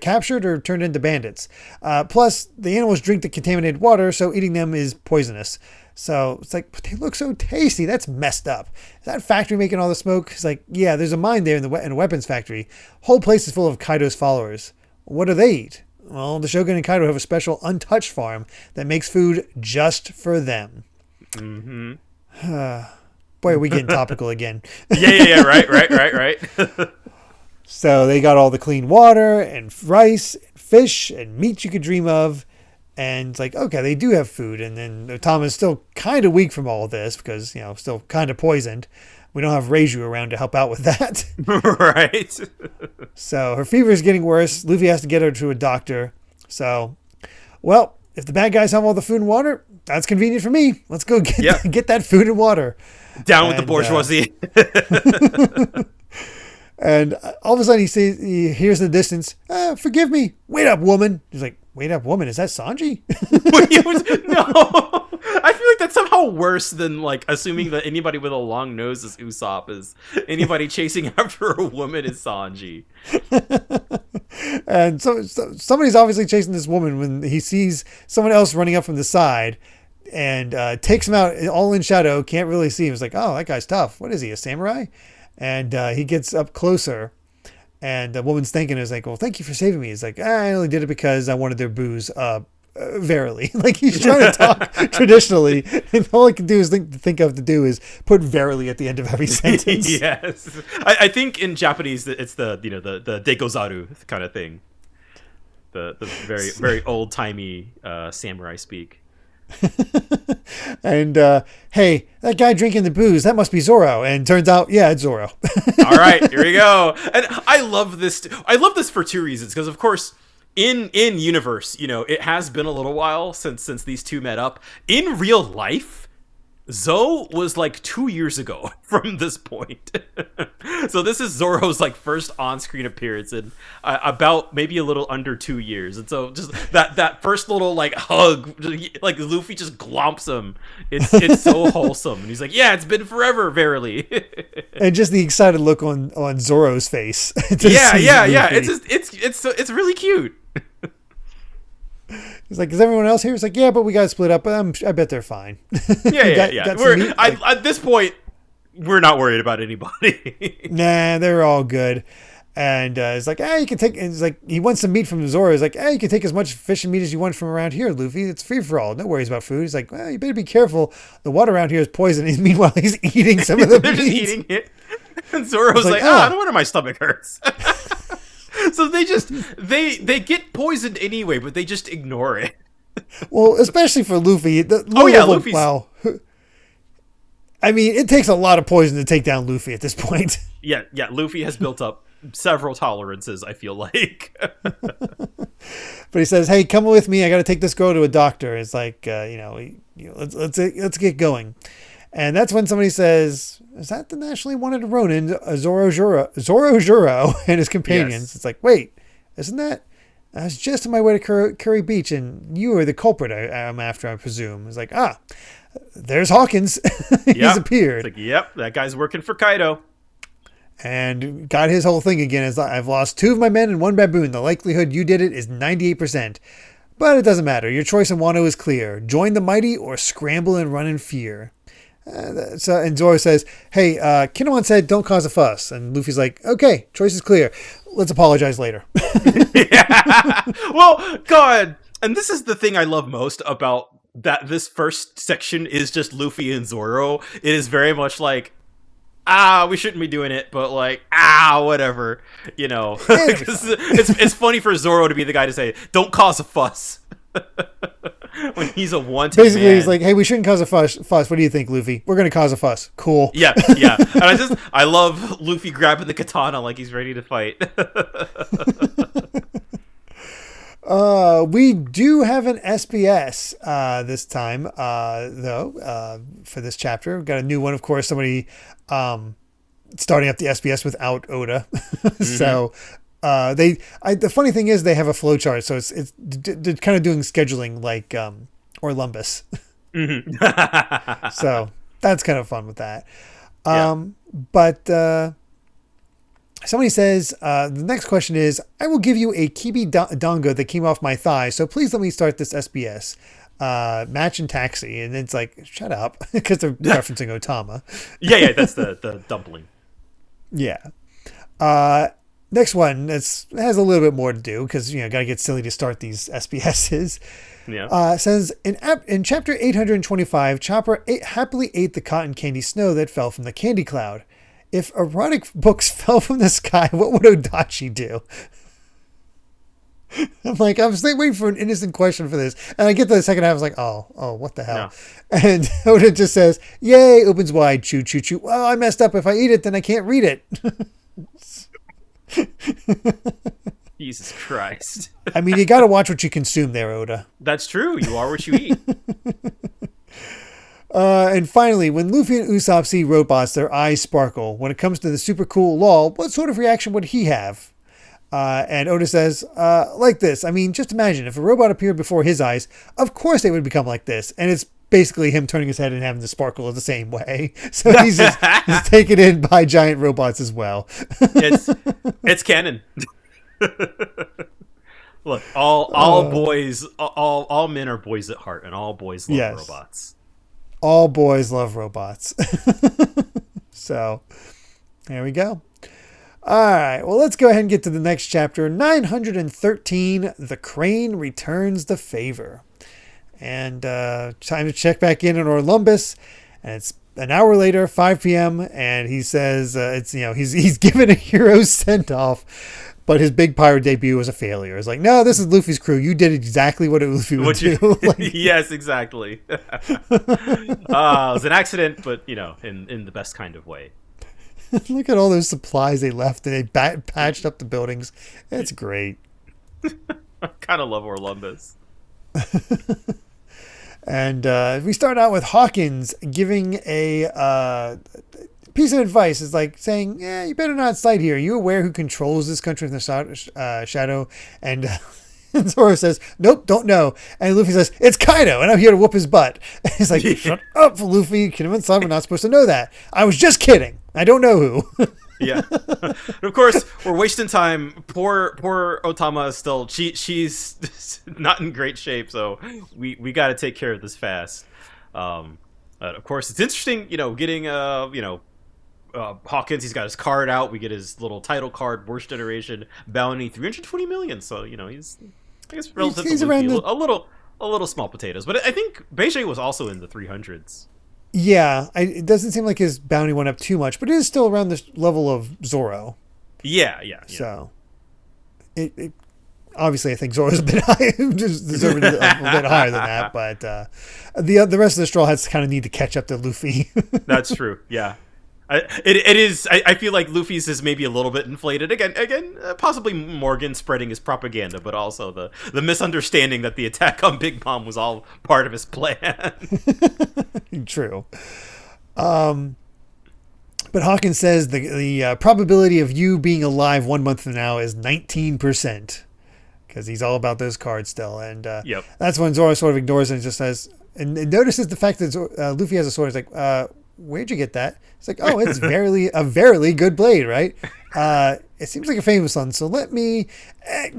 captured or turned into bandits. Plus, the animals drink the contaminated water, so eating them is poisonous. So it's like, but they look so tasty. That's messed up. Is that factory making all the smoke? It's like, yeah, there's a mine there in a weapons factory. Whole place is full of Kaido's followers. What do they eat? Well, the Shogun and Kaido have a special untouched farm that makes food just for them. Mm-hmm. Boy, are we getting topical again. Yeah, right. So they got all the clean water and rice and fish and meat you could dream of. And it's like, okay, they do have food. And then Otama's still kind of weak from all of this because, still kind of poisoned. We don't have Reiju around to help out with that. Right. So her fever is getting worse. Luffy has to get her to a doctor. So, well, if the bad guys have all the food and water, that's convenient for me. Let's go get that food and water. Down with the bourgeoisie. And all of a sudden he hears in the distance, forgive me. Wait up, woman. He's like, wait up, woman. Is that Sanji? No. I feel like that's somehow worse than like assuming that anybody with a long nose is Usopp, is anybody chasing after a woman is Sanji. And so somebody's obviously chasing this woman when he sees someone else running up from the side and takes him out all in shadow. Can't really see him. It's like, oh, that guy's tough. What is he, a samurai? And he gets up closer. And the woman's thanking him. Is like, well, thank you for saving me. He's like, I only did it because I wanted their booze. Verily. Like he's trying to talk traditionally. And all I can do is think of to do is put verily at the end of every sentence. Yes. I think in Japanese it's the dekozaru kind of thing. The very, very old timey samurai speak. And hey, that guy drinking the booze, that must be Zoro. And turns out, yeah, it's Zoro. All right, here we go. And I love this. I love this for two reasons. Because of course, in universe, it has been a little while since these two met up. In real life, Zoe was like 2 years ago from this point. So this is Zoro's like first on-screen appearance in about maybe a little under 2 years. And so just that first little like hug, like Luffy just glomps him. It's so wholesome. And he's like, yeah, it's been forever, verily. And just the excited look on Zoro's face. Yeah. It's really cute. He's like, is everyone else here? He's like, yeah, but we got split up. But I bet they're fine. Yeah. At this point, we're not worried about anybody. Nah, they're all good. And it's like, you can take. It's like he wants some meat from Zoro. He's like, you can take as much fish and meat as you want from around here, Luffy. It's free for all. No worries about food. He's like, well, you better be careful. The water around here is poison. And meanwhile, he's eating some of the They're meat. just eating it. And Zoro's like, no wonder my stomach hurts. So they get poisoned anyway, but they just ignore it. Well, especially for Luffy. Luffy's... Wow. I mean, it takes a lot of poison to take down Luffy at this point. Yeah. Luffy has built up several tolerances, I feel like. But he says, hey, come with me. I got to take this girl to a doctor. It's like, let's get going. And that's when somebody says, is that the nationally wanted Ronin, Zoro Juro and his companions? Yes. It's like, wait, isn't that? I was just on my way to Curry Beach, and you are the culprit I'm after, I presume. It's like, there's Hawkins. He's appeared. It's like, yep, that guy's working for Kaido. And got his whole thing again. Is I've lost 2 of my men and 1 baboon. The likelihood you did it is 98%. But it doesn't matter. Your choice in Wano is clear. Join the mighty or scramble and run in fear. And Zoro says, hey, Kinemon said don't cause a fuss. And Luffy's like, okay, choice is clear. Let's apologize later. Yeah. Well, God. And this is the thing I love most about that this first section is just Luffy and Zoro. It is very much like, we shouldn't be doing it, but like, whatever. You know, it's funny for Zoro to be the guy to say, don't cause a fuss. When he's a wanted Basically, man. He's like, hey, we shouldn't cause a fuss. What do you think, Luffy? We're going to cause a fuss. Cool. Yeah. And I love Luffy grabbing the katana like he's ready to fight. We do have an SBS this time, though, for this chapter. We've got a new one, of course, somebody starting up the SBS without Oda. Mm-hmm. So the funny thing is they have a flowchart, so it's kind of doing scheduling like Orlumbus. Mm-hmm. So that's kind of fun with that. But somebody says, the next question is, I will give you a Kibi Dongo that came off my thigh, so please let me start this SBS. Match and taxi. And it's like, shut up, because they're referencing Otama. Yeah, that's the dumpling. Yeah. Next one has a little bit more to do, because, got to get silly to start these SBSs. Yeah. Says, in chapter 825, Chopper happily ate the cotton candy snow that fell from the candy cloud. If erotic books fell from the sky, what would Odachi do? I'm like, I was waiting for an innocent question for this. And I get to the second half, I was like, oh, what the hell? No. And Oda just says, yay, opens wide, choo, choo, choo. Well, I messed up. If I eat it, then I can't read it. Jesus Christ. I mean, you got to watch what you consume there, Oda. That's true. You are what you eat. And finally, when Luffy and Usopp see robots, their eyes sparkle. When it comes to the super cool Law, what sort of reaction would he have? And Oda says, like this. I mean, just imagine if a robot appeared before his eyes, of course they would become like this. And it's basically him turning his head and having the sparkle the same way. So he's taken in by giant robots as well. It's canon. Look, all boys, all men are boys at heart, and all boys love robots. All boys love robots. So, there we go. All right, well, let's go ahead and get to the next chapter. 913, The Crane Returns the Favor. And time to check back in on Orlumbus. And it's an hour later, 5 p.m., and he says he's given a hero send-off. But his big pirate debut was a failure. It's like, no, this is Luffy's crew. You did exactly what Luffy would do. Yes, exactly. It was an accident, but, in the best kind of way. Look at all those supplies they left, and they patched up the buildings. It's great. I kind of love Orlumbus. And we start out with Hawkins giving a piece of advice. It's like saying, yeah, you better not sight here. Are you aware who controls this country from the shadow? And Zoro says, nope, don't know. And Luffy says, it's Kaido, and I'm here to whoop his butt. And he's like, shut up, Luffy. Kid-son, we're not supposed to know that. I was just kidding. I don't know who. Yeah. Of course, we're wasting time. Poor Otama is still, she's not in great shape, so we got to take care of this fast. Of course, it's interesting, getting, Hawkins, he's got his card out. We get his little title card, worst generation, bounty, 320 million. So, he's, I guess, relatively he's around a little small potatoes. But I think Beijing was also in the 300s. Yeah, it doesn't seem like his bounty went up too much, but it is still around the level of Zoro. Yeah. So, it obviously, I think Zoro's a bit high, just deserving a bit higher than that. But the rest of the Straw Hats kind of need to catch up to Luffy. That's true. Yeah. It is. I feel like Luffy's is maybe a little bit inflated. Again, possibly Morgan spreading his propaganda, but also the misunderstanding that the attack on Big Mom was all part of his plan. True. But Hawkins says the probability of you being alive 1 month from now is 19%, because he's all about those cards still. And that's when Zoro sort of ignores it and just says, and notices the fact that Luffy has a sword. He's like, where'd you get that? It's like, oh, it's a very good blade, right? It seems like a famous one, so let me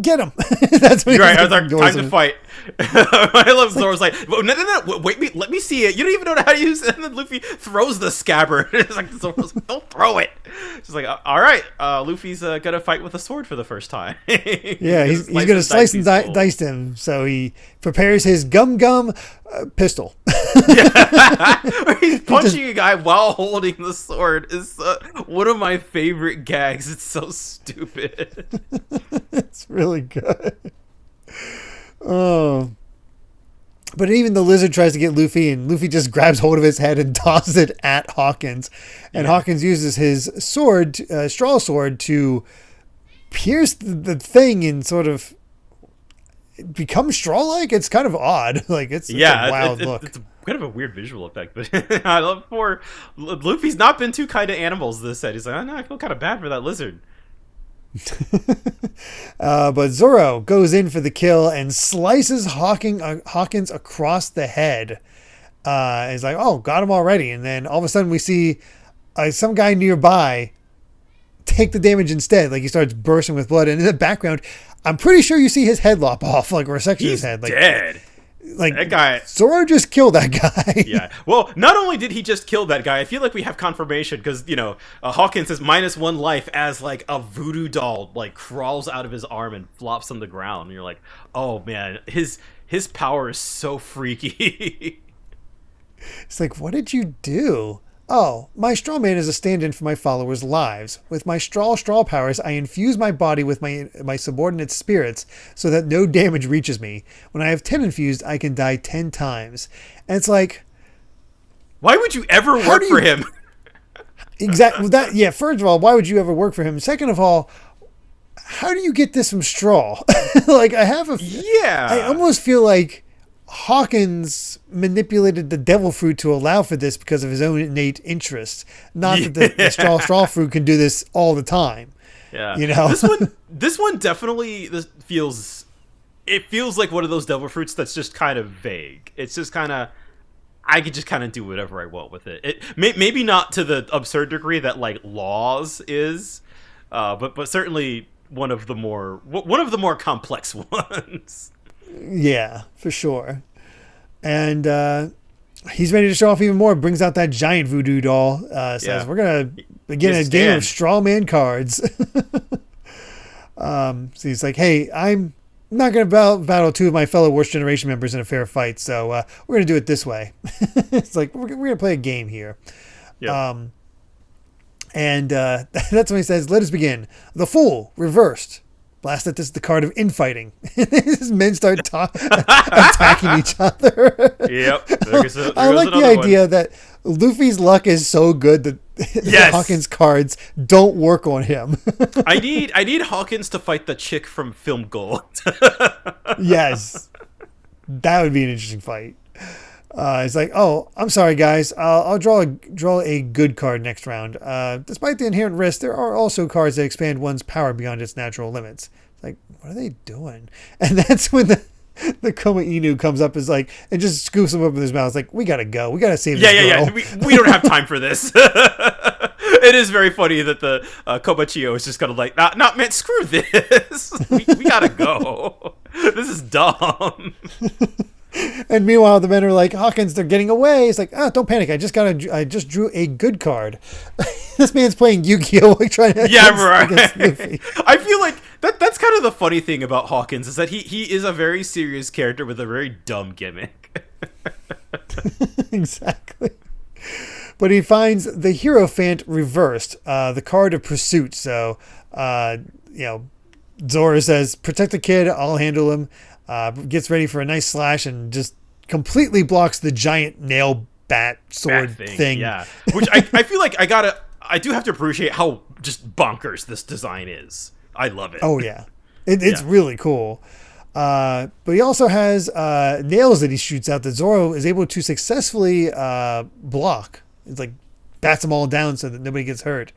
get him. That's what right. Time to fight. I love Zoro's like, no, wait, let me see it. You don't even know how to use it. And then Luffy throws the scabbard. It's like, Zoro's like, don't throw it. She's like, all right, Luffy's gonna fight with a sword for the first time. Yeah, he's gonna slice and dice him. So he prepares his gum pistol. He's punching a guy while holding the sword. Is one of my favorite gags. It's so stupid. It's really good. Oh. But even the lizard tries to get Luffy, and Luffy just grabs hold of his head and tosses it at Hawkins. And Hawkins uses his sword, straw sword, to pierce the thing and sort of become straw-like. It's kind of odd. Like, it's a wild look. It's kind of a weird visual effect. But I love Luffy's not been too kind to animals this set. He's like, oh, no, I feel kind of bad for that lizard. But Zoro goes in for the kill and slices Hawkins across the head. He's like, oh, got him already. And then all of a sudden we see some guy nearby take the damage instead. Like, he starts bursting with blood. And in the background, I'm pretty sure you see his head lop off, like, or a section of his head. Like, dead. Like, that guy, Zoro just killed that guy. Yeah. Well, not only did he just kill that guy, I feel like we have confirmation because, Hawkins is -1 life as, like, a voodoo doll, like, crawls out of his arm and flops on the ground. And you're like, oh, man, his power is so freaky. It's like, what did you do? Oh, my straw man is a stand-in for my followers' lives. With my straw powers, I infuse my body with my subordinate spirits so that no damage reaches me. When I have 10 infused, I can die 10 times. And it's like, why would you ever work for him? Exactly. First of all, why would you ever work for him? Second of all, how do you get this from straw? Like, I almost feel like Hawkins manipulated the devil fruit to allow for this because of his own innate interest. Not that the straw fruit can do this all the time. Yeah. This one definitely feels like one of those devil fruits that's just kind of vague. It's just kind of, I could just kind of do whatever I want with it. Maybe not to the absurd degree that, like, Laws is, but certainly one of the more complex ones. Yeah, for sure. And he's ready to show off even more. Brings out that giant voodoo doll. Says, we're going to begin a game of straw man cards. So he's like, hey, I'm not going to battle two of my fellow worst generation members in a fair fight. So we're going to do it this way. It's like, we're going to play a game here. Yep. And that's when he says, let us begin. The Fool, reversed. Blast it, this is the card of infighting. His men start attacking each other. Yep. I like the idea that Luffy's luck is so good that Hawkins' cards don't work on him. I need Hawkins to fight the chick from Film Gold. Yes. That would be an interesting fight. It's like, oh, I'm sorry, guys. I'll draw a good card next round. Despite the inherent risk, there are also cards that expand one's power beyond its natural limits. It's like, what are they doing? And that's when the Koma Inu comes up is like, and just scoops him up in his mouth. It's like, we gotta go. We gotta save this girl. Yeah. We don't have time for this. It is very funny that the Komachio is just kind of like, not man, screw this. We gotta go. This is dumb. And meanwhile, the men are like, Hawkins, they're getting away. It's like, oh, don't panic. I just drew a good card. This man's playing Yu-Gi-Oh! Trying to against Luffy. I feel like that's kind of the funny thing about Hawkins is that he is a very serious character with a very dumb gimmick. Exactly. But he finds the Hierophant reversed, the card of pursuit. So, Zoro says, protect the kid. I'll handle him. Gets ready for a nice slash and just completely blocks the giant nail bat sword thing. Yeah, which I feel like I do have to appreciate how just bonkers this design is. I love it. Oh yeah, it's really cool. But he also has nails that he shoots out that Zoro is able to successfully block. It's like bats them all down so that nobody gets hurt,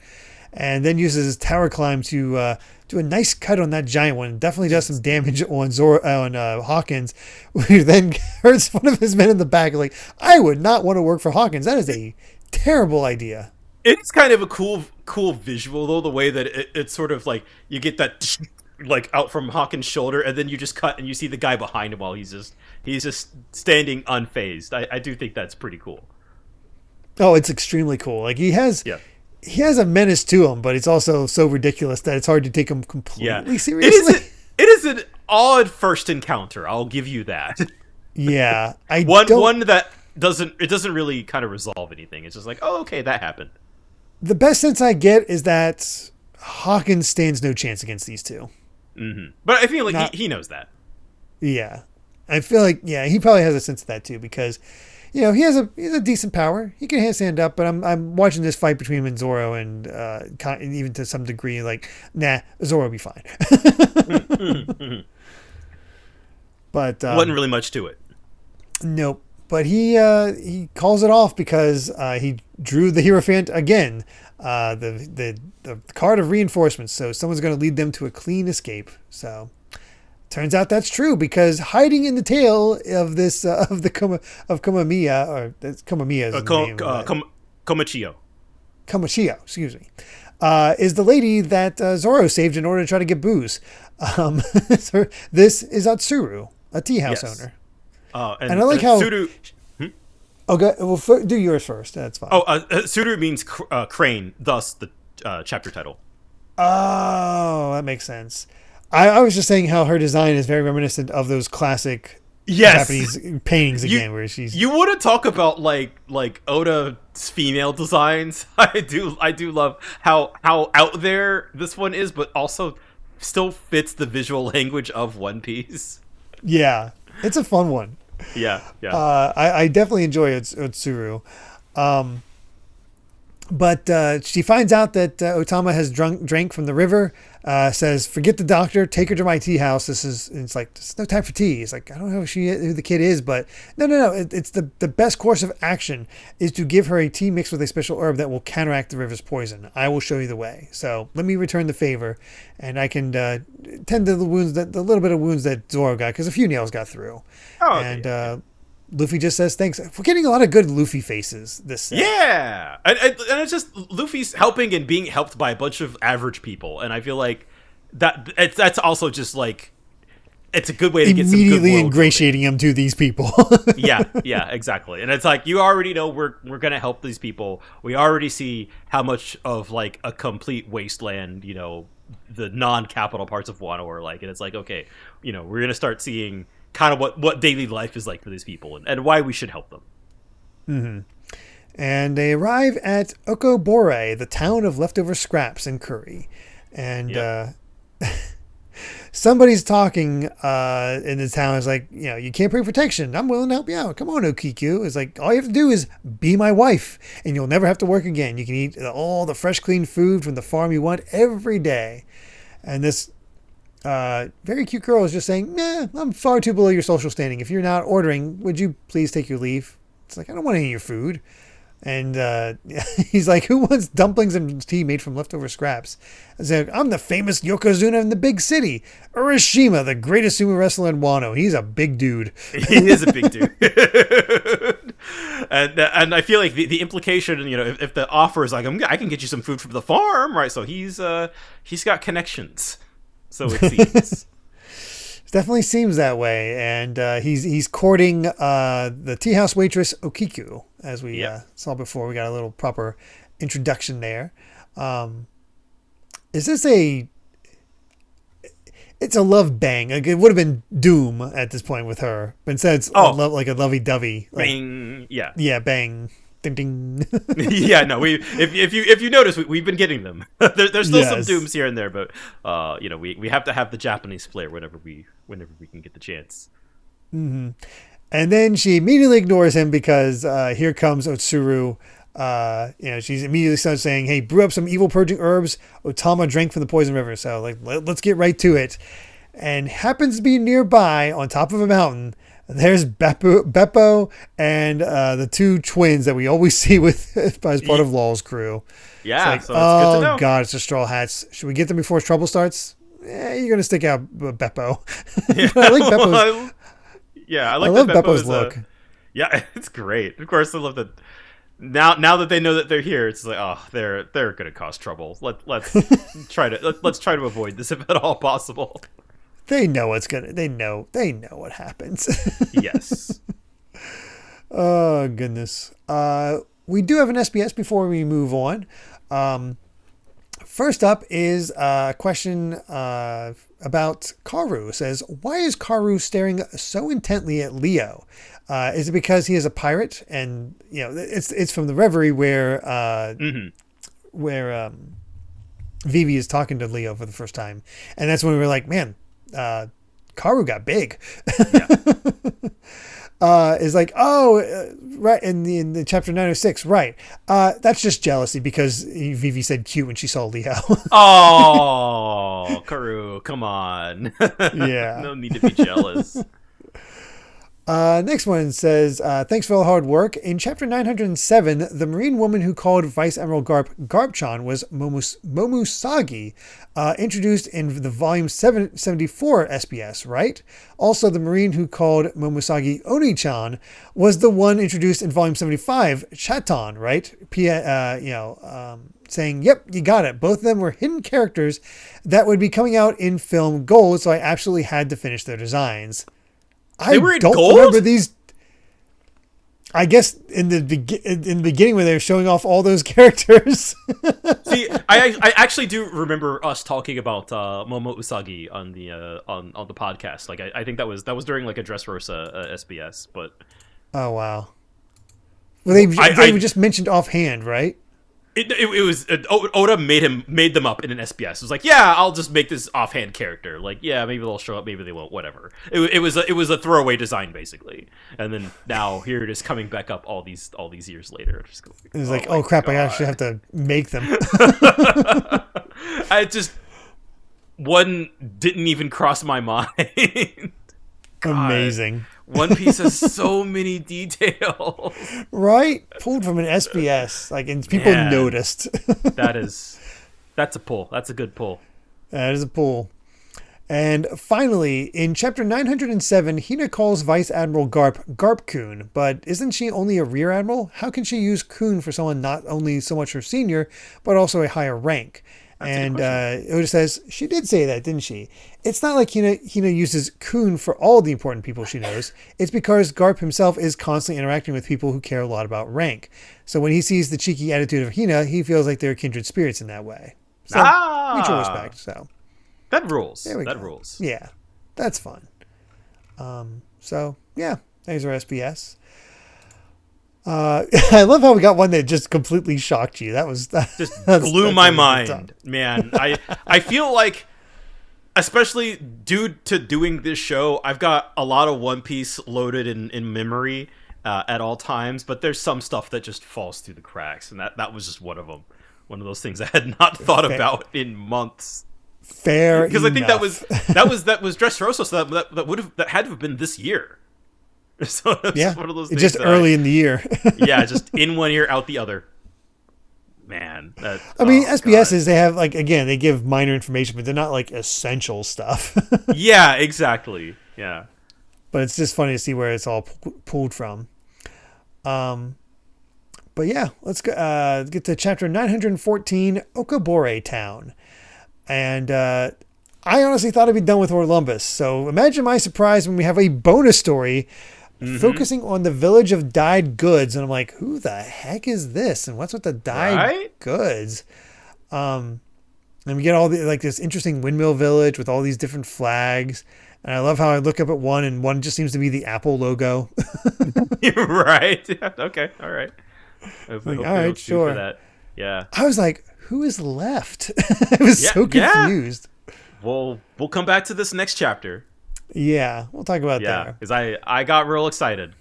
and then uses his tower climb to do a nice cut on that giant one. Definitely does some damage on Hawkins, who then hurts one of his men in the back. Like, I would not want to work for Hawkins. That is a terrible idea. It's kind of a cool visual though, the way that it's sort of like you get that like out from Hawkins' shoulder, and then you just cut and you see the guy behind him while he's just standing unfazed. I do think that's pretty cool. Oh, it's extremely cool. Like he has a menace to him, but it's also so ridiculous that it's hard to take him completely seriously. It is an odd first encounter. I'll give you that. Yeah, one that doesn't really kind of resolve anything. It's just like, oh, okay, that happened. The best sense I get is that Hawkins stands no chance against these two. Mm-hmm. But I feel like he knows that. Yeah, I feel like he probably has a sense of that too because. He has a decent power. He can stand up, but I'm watching this fight between him and Zoro, and even to some degree, like, nah, Zoro will be fine. But wasn't really much to it. Nope. But he calls it off because he drew the Hierophant again, the card of reinforcements. So someone's going to lead them to a clean escape. So. Turns out that's true because hiding in the tail of this Komamiya, or Komamiya is the name. Komachio, excuse me, is the lady that Zoro saved in order to try to get booze. So this is Atsuru, a tea house owner. And I like how. Suru, Okay, well, do yours first. That's fine. Suru means crane, thus the chapter title. Oh, that makes sense. I was just saying how her design is very reminiscent of those classic Japanese paintings again, where she's. You want to talk about like Oda's female designs? I do love how out there this one is, but also still fits the visual language of One Piece. Yeah, it's a fun one. Yeah. I definitely enjoy Otsuru. But she finds out that Otama has drank from the river, says, forget the doctor, take her to my tea house. It's like, there's no time for tea. It's like, I don't know who the kid is, but no. It's the best course of action is to give her a tea mixed with a special herb that will counteract the river's poison. I will show you the way. So let me return the favor, and I can tend to the little bit of wounds that Zoro got, because a few nails got through. Oh, okay. And Luffy just says thanks. We're getting a lot of good Luffy faces this set. Yeah, and it's just Luffy's helping and being helped by a bunch of average people, and I feel like that's also just like it's a good way to get some immediately ingratiating him to these people. yeah, exactly. And it's like you already know we're gonna help these people. We already see how much of like a complete wasteland, the non-capital parts of Wano are like, and it's like okay, we're gonna start seeing kind of what daily life is like for these people and why we should help them. Mm-hmm. And they arrive at Okobore, the town of leftover scraps and curry. And somebody's talking in the town. Is like, you can't bring protection. I'm willing to help you out. Come on, Okiku. It's like, all you have to do is be my wife and you'll never have to work again. You can eat all the fresh, clean food from the farm you want every day. And this very cute girl is just saying, nah, I'm far too below your social standing. If you're not ordering, would you please take your leave? It's like, I don't want any of your food. And he's like, who wants dumplings and tea made from leftover scraps? He's like, I'm the famous Yokozuna in the big city. Urashima, the greatest sumo wrestler in Wano. He's a big dude. He is a big dude. and I feel like the implication, if the offer is like, I can get you some food from the farm, right? So he's got connections. So it seems. It definitely seems that way. And he's courting the tea house waitress Okiku, as we saw before. We got a little proper introduction there. Is this it's a love bang? Like, it would have been doom at this point with her, but instead it's like a lovey-dovey. Like, bang. Yeah, bang. Ding, ding. Yeah, no, if you notice, we've been getting them. There's still some dooms here and there, but we have to have the Japanese flair whenever we can get the chance. Mm-hmm. And then she immediately ignores him because here comes Otsuru. She's immediately starts saying, "Hey, brew up some evil purging herbs. Otama drank from the poison river, so let's get right to it." And happens to be nearby on top of a mountain. There's Beppo and the two twins that we always see as part of Law's crew. Yeah, it's like, so it's good to know. God, it's the Straw Hats. Should we get them before trouble starts? You're gonna stick out Beppo. Yeah, I like Beppo's. I love Beppo's look. Yeah, it's great. Of course, I love that. Now that they know that they're here, it's like, oh, they're gonna cause trouble. Let's try to avoid this if at all possible. They know they know what happens. Yes. Oh, goodness. We do have an SBS before we move on. First up is a question about Karu. It says, why is Karu staring so intently at Leo? Is it because he is a pirate? And, it's from the Reverie where Vivi is talking to Leo for the first time. And that's when we were like, man, Karu got big. Is like, right, in the chapter 906, right. That's just jealousy because Vivi said cute when she saw Leo. Oh, Karu, come on. Yeah. No need to be jealous. Next one says, thanks for all the hard work. In chapter 907, the Marine woman who called Vice Admiral Garp-chan was Momusagi, introduced in the volume 774 SBS, right? Also, the Marine who called Momusagi Oni-chan was the one introduced in volume 75, Chaton, right? Saying, yep, you got it. Both of them were hidden characters that would be coming out in film Gold, so I absolutely had to finish their designs. They were in don't gold? remember these. I guess in the beginning when they were showing off all those characters. See, I actually do remember us talking about Momo Usagi on the podcast. Like I think that was during like a Dressrosa SBS, but oh wow. Well, they were just mentioned offhand, right? It was Oda made them up in an SBS. It was like, yeah, I'll just make this offhand character. Like, yeah, maybe they'll show up, maybe they won't. Whatever. It was a throwaway design basiced, and then now here it is coming back up all these years later. It was like, oh crap! God. I actually have to make them. One didn't even cross my mind. Amazing. One Piece has so many details. Right? Pulled from an SBS. And people noticed. That's a pull. That's a good pull. That is a pull. And finally, in chapter 907, Hina calls Vice Admiral Garp-kun, but isn't she only a rear admiral? How can she use kun for someone not only so much her senior, but also a higher rank? And Oda says, she did say that, didn't she? It's not like Hina uses kun for all the important people she knows. It's because Garp himself is constantly interacting with people who care a lot about rank. So when he sees the cheeky attitude of Hina, he feels like they're kindred spirits in that way. So, mutual respect. So that rules. There we go. Rules. Yeah, that's fun. So, yeah, there's our SBS. I love how we got one that just completely shocked you. That blew my mind, man. I feel like, especially due to doing this show, I've got a lot of One Piece loaded in memory at all times, but there's some stuff that just falls through the cracks, and that was just one of them. One of those things I had not thought about in months. Fair, because I think that was Dressrosa, so that had to have been this year. So it's one of those it's just early in the year. Yeah, just in one ear, out the other. Man, I mean, SBSs, they have like, again, they give minor information, but they're not like essential stuff. Yeah, exactly. Yeah. But it's just funny to see where it's all pulled from. But yeah, let's go, get to chapter 914, Okabore Town. And I honestly thought I'd be done with Orlumbus. So imagine my surprise when we have a bonus story focusing on the village of dyed goods. And I'm like, who the heck is this? And what's with the dyed goods? And we get all the, like, this interesting windmill village with all these different flags. And I love how I look up at one and one just seems to be the Apple logo. Right. Yeah, okay. All right. Like, all right, sure. That. Yeah. I was like, who is left? I was so confused. We'll come back to this next chapter. Yeah, we'll talk about that. Yeah, because I got real excited.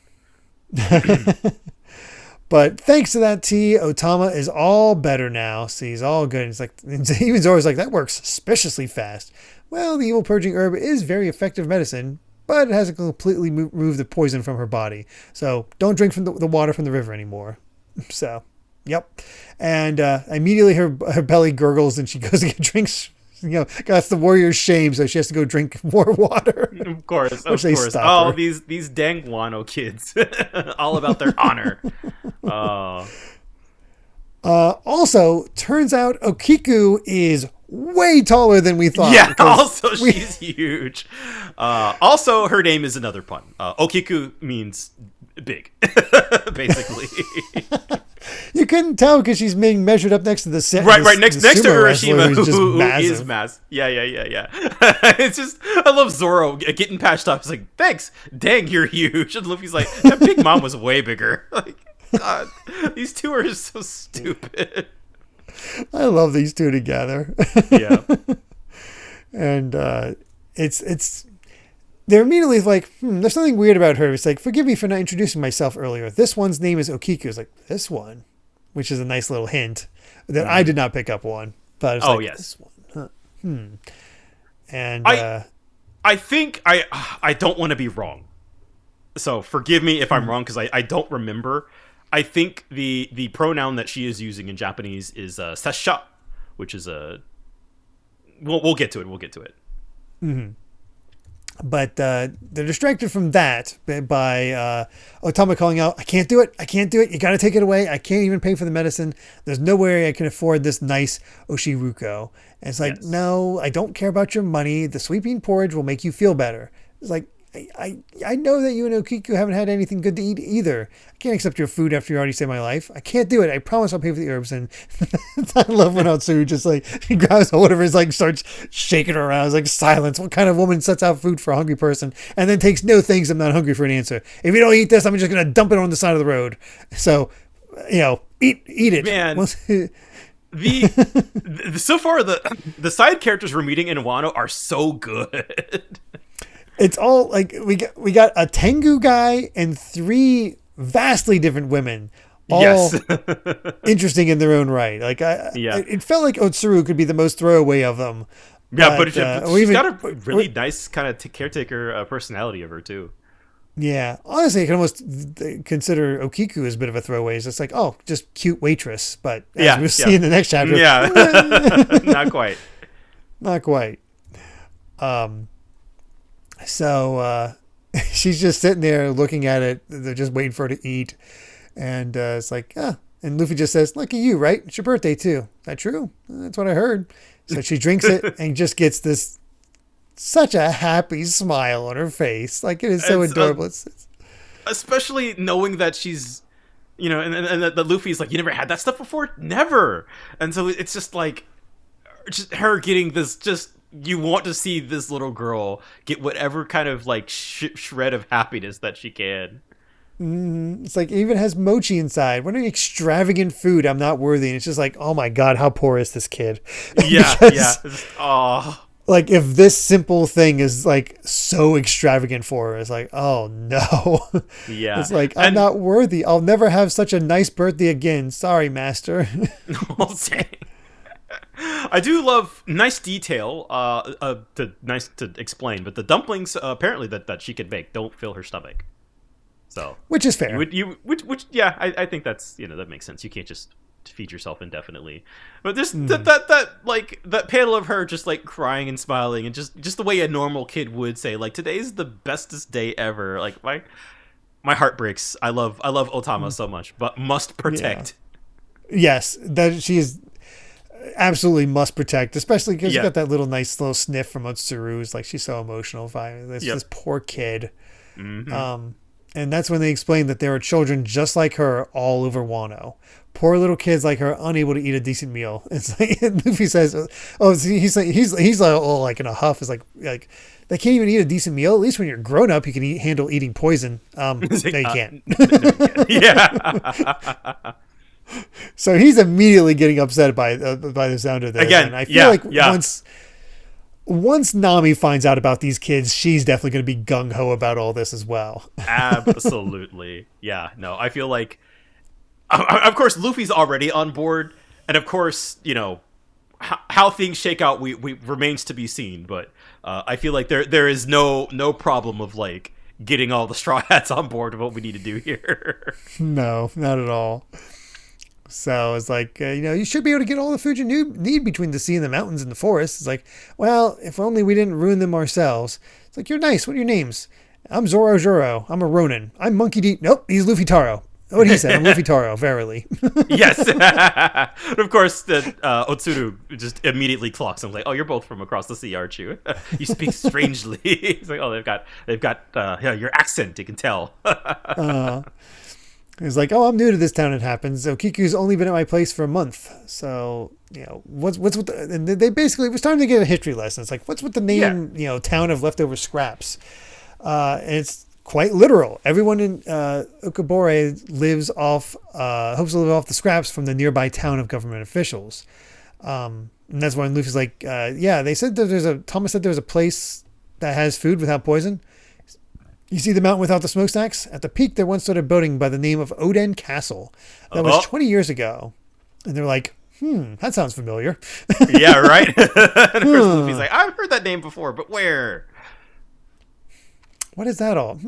But thanks to that tea, Otama is all better now. See, he's all good. It's like, even Zora's like, that works suspiciously fast. Well, the evil purging herb is very effective medicine, but it hasn't completely removed the poison from her body. So don't drink from the water from the river anymore. So, yep. And immediately her belly gurgles and she goes to get drinks. You know, that's the warrior's shame, so she has to go drink more water. Of course, of course. Oh, these dang Wano kids. All about their honor. Also, turns out Okiku is way taller than we thought. Yeah, also she's huge. Also, her name is another pun. Okiku means big, basically. You couldn't tell because she's being measured up next to the set. Right next to Urashima, who is massive. Yeah. It's just, I love Zoro getting patched up. He's like, thanks, dang, you're huge. And Luffy's like, that Big Mom was way bigger. Like, God, these two are just so stupid. I love these two together. Yeah. And they're immediately like, there's something weird about her. It's like, forgive me for not introducing myself earlier. This one's name is Okiku. It's like, this one? Which is a nice little hint that I did not pick up on. But it's this one. Huh. And I think I don't want to be wrong. So forgive me if I'm wrong, because I don't remember. I think the pronoun that she is using in Japanese is sasha, which is a... We'll get to it. Mm-hmm. But they're distracted from that by Otama calling out, I can't do it. You got to take it away. I can't even pay for the medicine. There's no way I can afford this nice Oshiruko. And it's like, no, I don't care about your money. The sweeping porridge will make you feel better. It's like, I know that you and Okiku haven't had anything good to eat either. I can't accept your food after you already saved my life. I can't do it. I promise I'll pay for the herbs. And I love when Otsu just like, he grabs hold of her, like starts shaking her around. It's like, silence. What kind of woman sets out food for a hungry person and then takes no thanks, I'm not hungry for an answer. If you don't eat this, I'm just going to dump it on the side of the road. So, you know, eat it. Man. So far the side characters we're meeting in Wano are so good. It's all like we got a Tengu guy and 3 vastly different women, all interesting in their own right. Like it felt like Otsuru could be the most throwaway of them. Yeah, but she's got a really nice kind of caretaker personality of her too. Yeah, honestly, I can almost consider Okiku as a bit of a throwaway. It's like, oh, just cute waitress. But as we'll see in the next chapter, not quite. Not quite. So she's just sitting there looking at it. They're just waiting for her to eat. And it's like, and Luffy just says, look at you, right? It's your birthday too. Is that true? That's what I heard. So she drinks it and just gets this such a happy smile on her face. Like, it is so adorable. Especially knowing that she's, you know, and that Luffy's like, you never had that stuff before? Never. And so it's just like, just her getting this, just, you want to see this little girl get whatever kind of like shred of happiness that she can. It's like, it even has mochi inside. What an extravagant food. I'm not worthy. And it's just like, oh my God, how poor is this kid? Oh. Like, if this simple thing is like so extravagant for her, it's like, oh no. Yeah. It's like, I'm not worthy. I'll never have such a nice birthday again. Sorry, master. I do love nice detail. Nice to explain, but the dumplings apparently that she could make don't fill her stomach. So which is fair. Which I think that's that makes sense. You can't just feed yourself indefinitely. But this that panel of her just like crying and smiling and just the way a normal kid would say like today's the bestest day ever. Like my heart breaks. I love Otama so much, but must protect. Yeah. Yes, that she is absolutely must protect, especially because you got that nice little sniff from Otsuru. It's like she's so emotional. This poor kid. Mm-hmm. And that's when they explain that there are children just like her all over Wano. Poor little kids like her, unable to eat a decent meal. It's like Luffy says, he's all like in a huff. It's like they can't even eat a decent meal. At least when you're grown up, you can handle eating poison. No, you can't. Yeah. So he's immediately getting upset by the sound of this. Again, and I feel like once Nami finds out about these kids, she's definitely going to be gung-ho about all this as well. Absolutely. Yeah, no, I feel like, of course, Luffy's already on board. And of course, how things shake out, we remains to be seen. But I feel like there is no problem of like getting all the Straw Hats on board of what we need to do here. No, not at all. So it's like, you should be able to get all the food you need between the sea and the mountains and the forest. It's like, well, if only we didn't ruin them ourselves. It's like, you're nice. What are your names? I'm Zoro Juro. I'm a Ronin. I'm Monkey D. Nope, he's Luffy Taro. What he said? I'm Luffy Taro, verily. Yes. Of course, Otsuru just immediately clocks him like, oh, you're both from across the sea, aren't you? You speak strangely. He's like, oh, they've got your accent, you can tell. It's like, oh, I'm new to this town. It happens. So Kiku's only been at my place for a month. So, what's with the, and they basically, it was time to get a history lesson. It's like, what's with the name, town of leftover scraps? And it's quite literal. Everyone in Ukabore hopes to live off the scraps from the nearby town of government officials. And that's when Luffy's like, they said that Thomas said there's a place that has food without poison. You see the mountain without the smokestacks? At the peak, there once stood a building by the name of Oden Castle. That was 20 years ago. And they're like, that sounds familiar. Yeah, right? And of course, Luffy's like, I've heard that name before, but where? What is that all?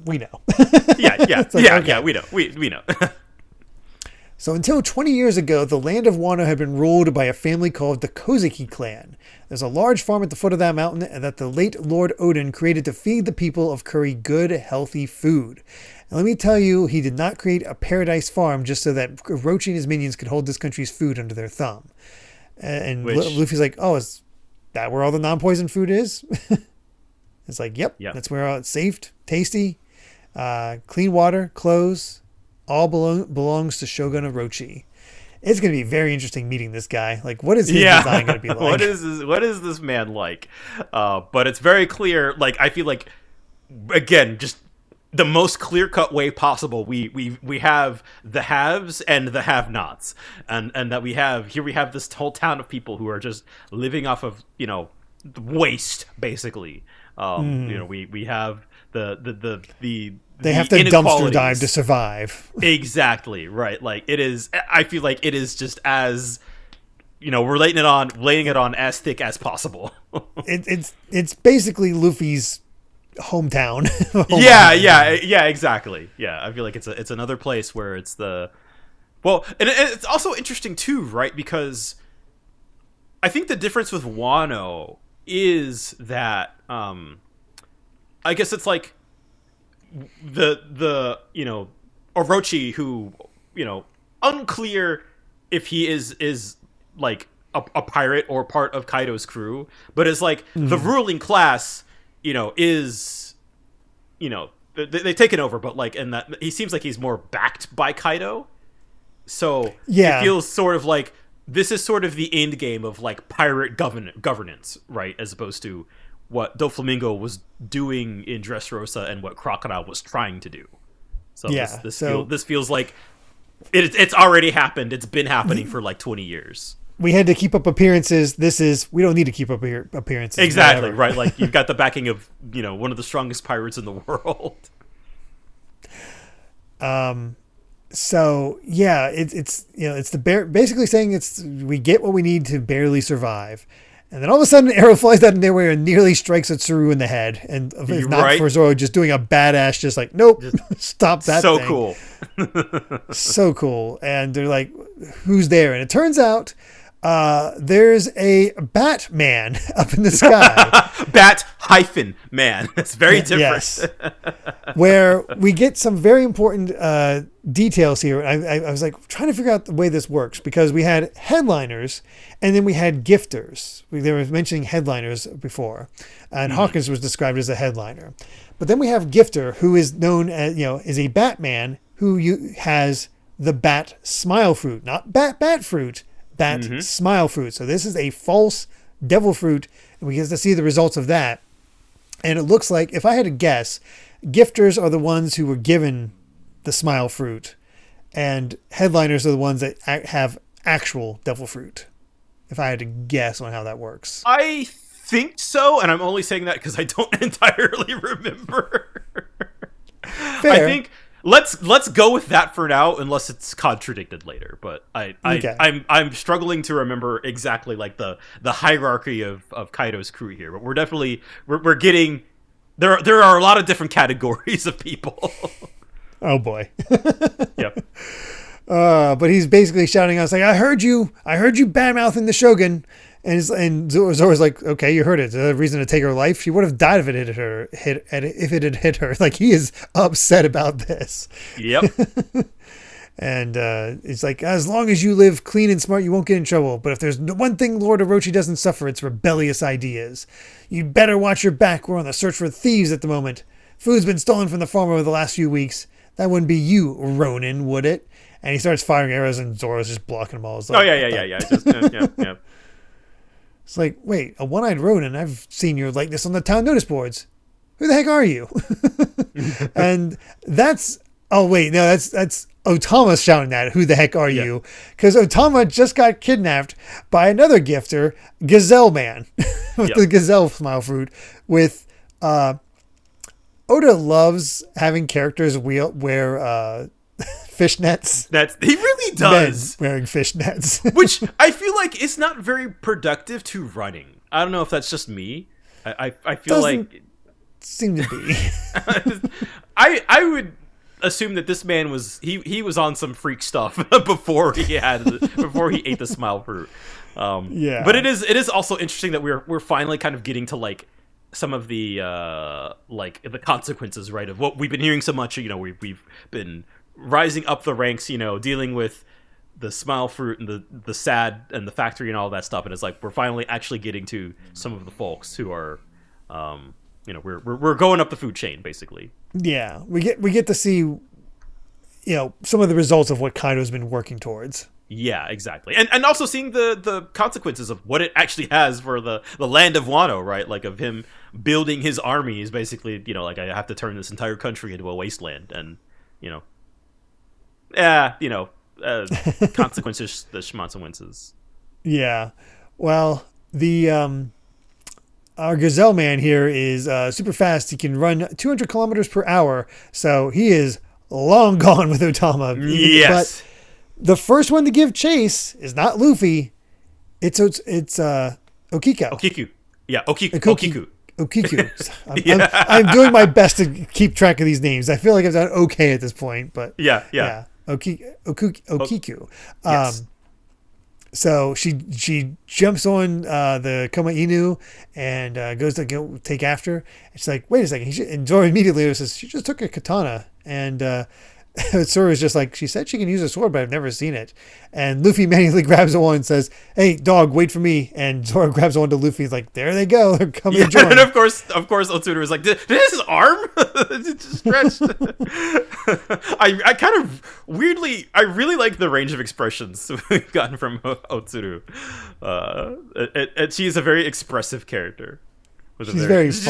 We know. Yeah, we know. We know. So until 20 years ago, the land of Wano had been ruled by a family called the Kozaki clan. There's a large farm at the foot of that mountain that the late Lord Odin created to feed the people of Kuri good, healthy food. And let me tell you, he did not create a paradise farm just so that Orochi and his minions could hold this country's food under their thumb. And Luffy's like, oh, is that where all the non-poison food is? It's like, yep. That's where it's safe, tasty, clean water, clothes, all belongs to Shogun Orochi. It's going to be very interesting meeting this guy. Like, what is his design going to be like? What is this man like? But it's very clear. Like, I feel like, again, just the most clear-cut way possible. We have the haves and the have-nots, and that we have this whole town of people who are just living off of waste, basically. We have the they have to dumpster dive to survive. Exactly, right. Like, it is, I feel like it is just as, we're laying it on as thick as possible. It's basically Luffy's hometown. Yeah, exactly. Yeah, I feel like it's another place where it's and it's also interesting too, right? Because I think the difference with Wano is that, I guess it's like, the Orochi, who unclear if he is like a pirate or part of Kaido's crew, but is like the ruling class is they've taken over, but like, and that he seems like he's more backed by Kaido, so it feels sort of like this is sort of the end game of like pirate governance, right, as opposed to what Doflamingo was doing in Dressrosa and what Crocodile was trying to do. So this feels like it's already happened. It's been happening for like 20 years. We had to keep up appearances. We don't need to keep up appearances. Exactly, right? Like, you've got the backing of, one of the strongest pirates in the world. So yeah, it's basically saying we get what we need to barely survive. And then all of a sudden, an arrow flies out of nowhere and nearly strikes Otsuru in the head. And if not for Zoro just doing a badass, just like, nope, stop that so thing. Cool. So cool. And they're like, who's there? And it turns out there's a Batman up in the sky. Bat-man. It's very different. Yes. Where we get some very important details here. I was like trying to figure out the way this works, because we had headliners and then we had gifters. They were mentioning headliners before, and Hawkins was described as a headliner. But then we have Gifter, who is known as, is a Batman who has the bat smile fruit, not bat fruit, bat smile fruit. So this is a false devil fruit, and we get to see the results of that. And it looks like, if I had to guess, gifters are the ones who were given the smile fruit, and headliners are the ones that have actual devil fruit. If I had to guess on how that works. I think so, and I'm only saying that because I don't entirely remember. Fair. I think let's go with that for now, unless it's contradicted later. But I'm struggling to remember exactly like the hierarchy of Kaido's crew here. But we're definitely we're getting there are a lot of different categories of people. Oh boy. Yep. But he's basically shouting out, like, I heard you badmouthing the Shogun. And Zoro's like, okay, you heard it. Is there a reason to take her life? She would have died if it had hit her. Like, he is upset about this. Yep. And it's like, as long as you live clean and smart, you won't get in trouble. But if there's one thing Lord Orochi doesn't suffer, it's rebellious ideas. You'd better watch your back. We're on the search for thieves at the moment. Food's been stolen from the farm over the last few weeks. That wouldn't be you, Ronin, would it? And he starts firing arrows, and Zoro's just blocking them all. Like, oh, yeah. Just, yeah. It's like, wait, a one-eyed Ronin? I've seen your likeness on the town notice boards. Who the heck are you? And that's Otama shouting that. Who the heck are you? Because Otama just got kidnapped by another gifter, Gazelle Man, with the gazelle smile fruit. With Oda loves having characters wear fishnets. He really does. Men wearing fishnets. Which I feel like is not very productive to running. I don't know if that's just me. I feel like seem to be. I would assume that this man was he was on some freak stuff before he ate the smile fruit. But it is also interesting that we're finally kind of getting to like some of the the consequences, right, of what we've been hearing so much. We've been rising up the ranks, dealing with the smile fruit and the sad and the factory and all that stuff, and it's like we're finally actually getting to some of the folks who are we're going up the food chain, basically. Yeah, we get to see some of the results of what Kaido's been working towards. Yeah, exactly. And also seeing the consequences of what it actually has for the land of Wano, right? Like, of him building his armies, basically, like, I have to turn this entire country into a wasteland, and consequences, the schmonzewinces. Yeah. Well, our Gazelle Man here is super fast. He can run 200 kilometers per hour, so he is long gone with Otama. Yes. But the first one to give chase is not Luffy. It's Okiko. Okiku. Yeah, Okiku. Okiku. I'm doing my best to keep track of these names. I feel like I've done okay at this point, but yeah. Okiku. Yes. So she jumps on the Koma Inu and goes to go take after. She's like, wait a second. And Zoro immediately says, she just took a katana. And Zoro is just like, she said she can use a sword, but I've never seen it. And Luffy manually grabs one and says, hey, dog, wait for me. And Zoro grabs onto Luffy. He's like, there they go. They're coming to join. And of course, Otsuru is like, did his arm stretched? I kind of weirdly, I really like the range of expressions we've gotten from Otsuru. She's a very expressive character. She's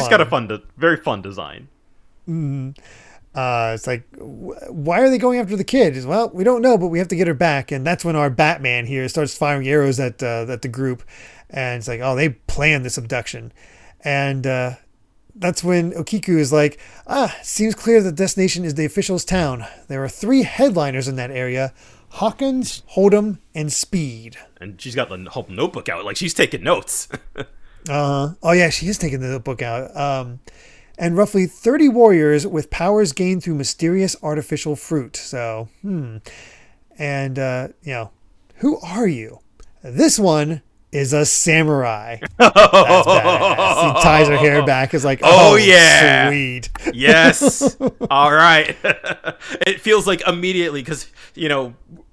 got a very fun design. Mm-hmm. It's like, why are they going after the kid? Well, we don't know, but we have to get her back. And that's when our Batman here starts firing arrows at the group. And it's like, oh, they planned this abduction. And that's when Okiku is like, seems clear the destination is the official's town. There are 3 headliners in that area: Hawkins, Hold'em, and Speed. And she's got the whole notebook out, like she's taking notes. Oh yeah, she is taking the notebook out. And roughly 30 warriors with powers gained through mysterious artificial fruit. So, And, who are you? This one is a samurai. That's badass. He ties her hair back. Is like, oh yeah, sweet. Yes. All right. It feels like immediately, because,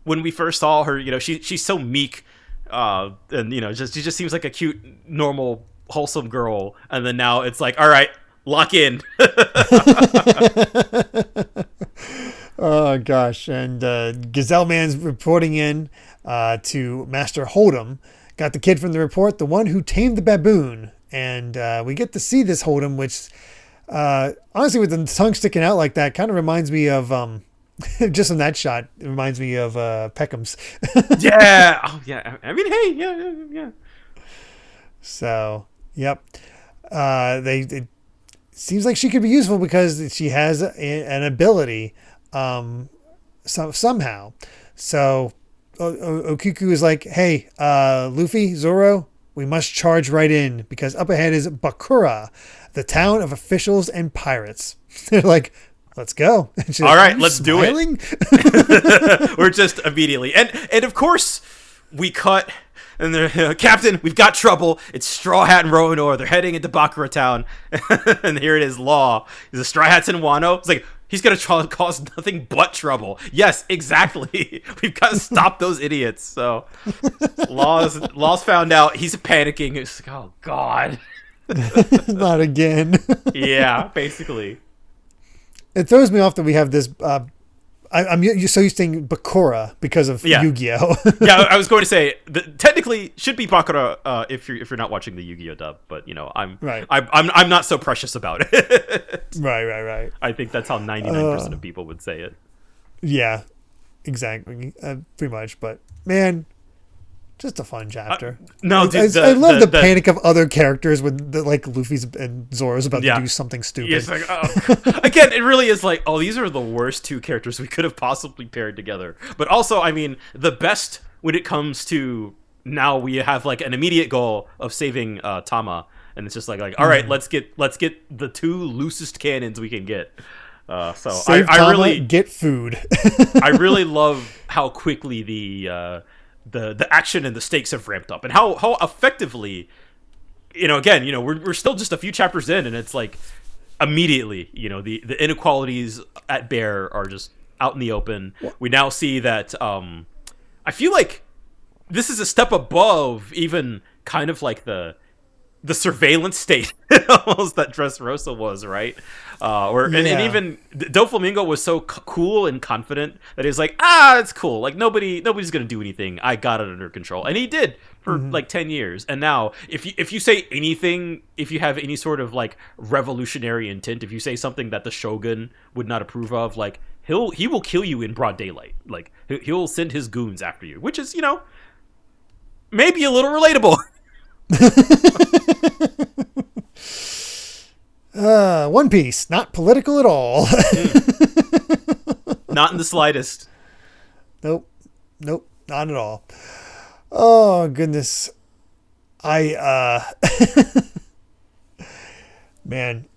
when we first saw her, she's so meek. And, she just seems like a cute, normal, wholesome girl. And then now it's like, all right, lock in. Oh gosh. And Gazelle Man's reporting in to Master Hold'em. Got the kid from the report, the one who tamed the baboon. And we get to see this Hold'em, which honestly, with the tongue sticking out like that, kind of reminds me of just from that shot, it reminds me of Peckham's. Yeah. Oh yeah. I mean, hey, yeah. So, yep. It seems like she could be useful because she has an ability somehow. So Okiku is like, hey, Luffy, Zoro, we must charge right in because up ahead is Bakura, the town of officials and pirates. They're like, let's go. All right, let's do it. We're just immediately. And of course, we cut... And they're, Captain, we've got trouble. It's Straw Hat and Roanoke. They're heading into Bakura Town. And here it is, Law. The Straw Hat's in Wano. It's like, he's going to cause nothing but trouble. Yes, exactly. We've got to stop those idiots. So, Law's found out. He's panicking. It's like, oh, God. Not again. Yeah, basically. It throws me off that we have this... I'm so used to saying Bakura because of Yu-Gi-Oh. Yeah, I was going to say technically should be Bakura if you're not watching the Yu-Gi-Oh dub, but I'm not so precious about it. Right. I think that's how 99% of people would say it. Yeah, exactly, pretty much. But man, just a fun chapter. No, dude, I love the panic of other characters when like Luffy's and Zoro's about to do something stupid. It's like, again, it really is like, these are the worst 2 characters we could have possibly paired together. But also, I mean, the best when it comes to now we have like an immediate goal of saving Tama, and it's just like all right, let's get the 2 loosest cannons we can get. So Save Tama, really get food. I really love how quickly the action and the stakes have ramped up, and how effectively, we're still just a few chapters in, and it's like immediately, the inequalities at Bear are just out in the open. We now see that I feel like this is a step above even kind of like the surveillance state almost that Dressrosa was, right? And even Doflamingo was so cool and confident that he was like, it's cool. Like nobody's gonna do anything. I got it under control, and he did for like 10 years. And now, if you say anything, if you have any sort of like revolutionary intent, if you say something that the Shogun would not approve of, like he will kill you in broad daylight. Like he'll send his goons after you, which is maybe a little relatable. One Piece, not political at all. Not in the slightest. Nope, not at all. Oh goodness, man,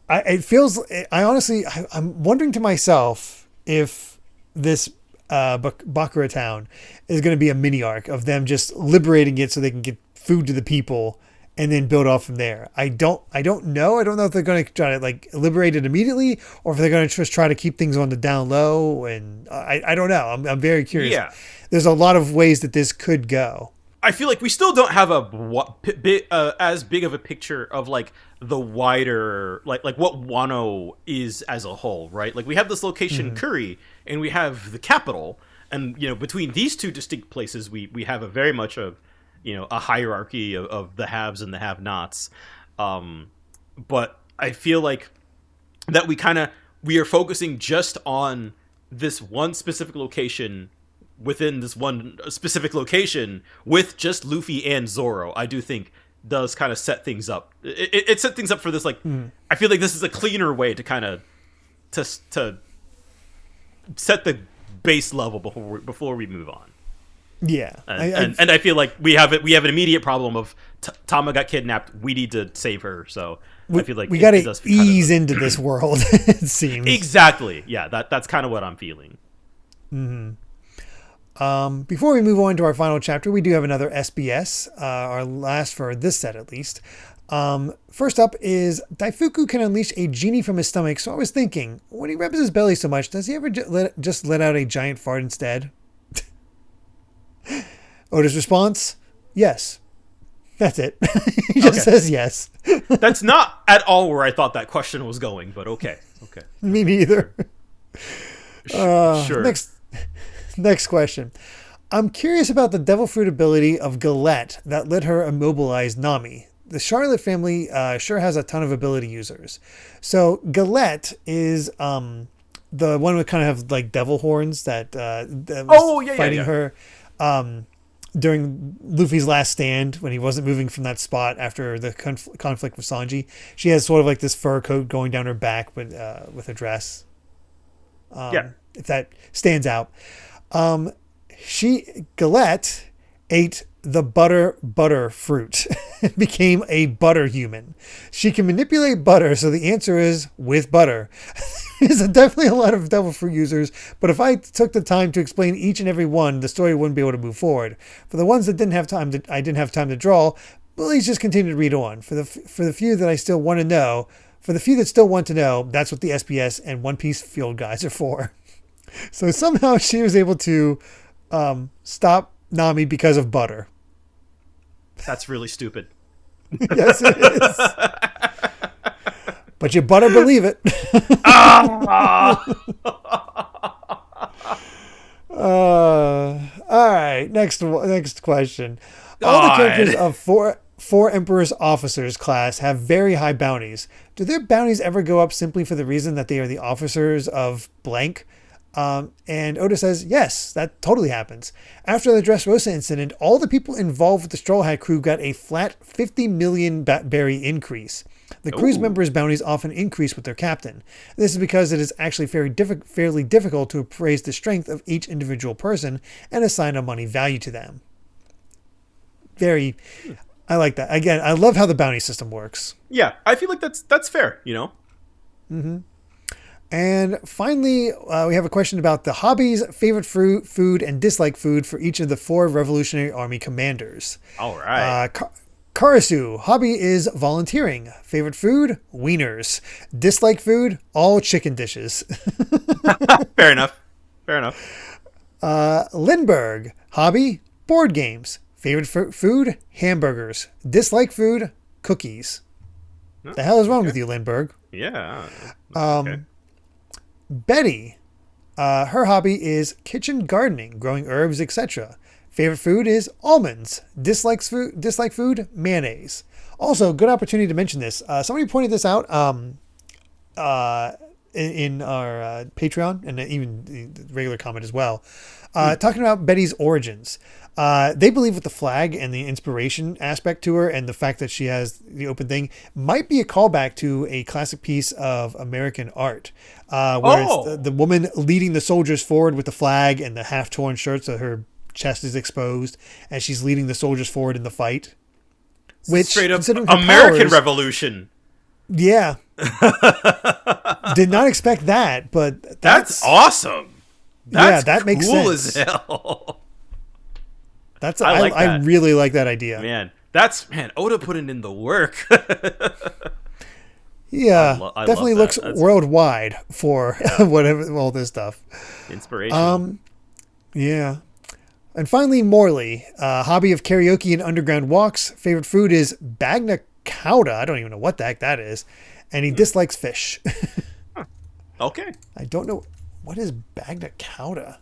it feels. I honestly, I'm wondering to myself if this Bakura Town is going to be a mini arc of them just liberating it so they can get food to the people and then build off from there. I don't know. I don't know if they're going to try to like liberate it immediately or if they're going to just try to keep things on the down low. And I don't know. I'm very curious. Yeah. There's a lot of ways that this could go. I feel like we still don't have as big of a picture of like the wider like what Wano is as a whole, right? Like we have this location Curry and we have the capital, and between these 2 distinct places we have a very much of a hierarchy of the haves and the have-nots. But I feel like that we are focusing just on this one specific location within this one specific location with just Luffy and Zoro. I do think does kind of set things up. It set things up for this like I feel like this is a cleaner way to kind of to set the base level before we move on. Yeah, and I feel like we have an immediate problem of Tama got kidnapped. We need to save her. So I feel like we got to ease into this world. It seems exactly. Yeah, that's kind of what I'm feeling. Mm-hmm. Before we move on to our final chapter, we do have another SBS, our last for this set at least. First up is Daifuku can unleash a genie from his stomach. So I was thinking, when he rubs his belly so much, does he ever just let out a giant fart instead? Oda's response, yes. That's it. He just says yes. That's not at all where I thought that question was going, but okay. Me neither. Sure. Next question. I'm curious about the devil fruit ability of Galette that let her immobilize Nami. The Charlotte family sure has a ton of ability users. So Galette is the one with kind of have like devil horns that was fighting her during Luffy's last stand when he wasn't moving from that spot after the conflict with Sanji. She has sort of like this fur coat going down her back with a dress. If that stands out. Galette ate the butter fruit. It became a butter human. She can manipulate butter, so the answer is with butter. There's definitely a lot of devil fruit users, but if I took the time to explain each and every one, the story wouldn't be able to move forward. For the ones that I didn't have time to draw, please just continue to read on. For the few that I still want to know, that's what the SBS and One Piece field guides are for. So somehow she was able to stop Nami because of butter. That's really stupid. Yes, it is. But you better believe it. All right. Next question. All the characters of Four Emperor's Officers class have very high bounties. Do their bounties ever go up simply for the reason that they are the officers of blank? And Oda says, yes, that totally happens. After the Dressrosa incident, all the people involved with the Straw Hat crew got a flat 50 million berry increase. The crew's members' bounties often increase with their captain. This is because it is actually fairly difficult to appraise the strength of each individual person and assign a money value to them. I like that. Again, I love how the bounty system works. Yeah, I feel like that's fair, you know? Mm-hmm. And finally, we have a question about the hobbies, favorite food, and dislike food for each of the 4 Revolutionary Army commanders. All right. Karasu, hobby is volunteering. Favorite food, wieners. Dislike food, all chicken dishes. Fair enough. Lindbergh, hobby, board games. Favorite food, hamburgers. Dislike food, cookies. Oh, the hell is wrong with you, Lindbergh? Yeah. Betty, her hobby is kitchen gardening, growing herbs, etc. Favorite food is almonds. Dislike food, mayonnaise. Also, good opportunity to mention this. Somebody pointed this out in our Patreon and even the regular comment as well. Talking about Betty's origins. They believe with the flag and the inspiration aspect to her and the fact that she has the open thing might be a callback to a classic piece of American art where it's the woman leading the soldiers forward with the flag and the half-torn shirt so her chest is exposed and she's leading the soldiers forward in the fight. Which, straight up American Revolution. Yeah. Did not expect that, but that's awesome. That makes sense. Cool as hell. I really like that idea. Man, Oda putting in the work. Yeah, definitely looks worldwide for whatever all this stuff. Inspiration. Yeah. And finally, Morley, hobby of karaoke and underground walks. Favorite food is bagna cauda. I don't even know what the heck that is. And he dislikes fish. Okay. I don't know. What is bagna cauda?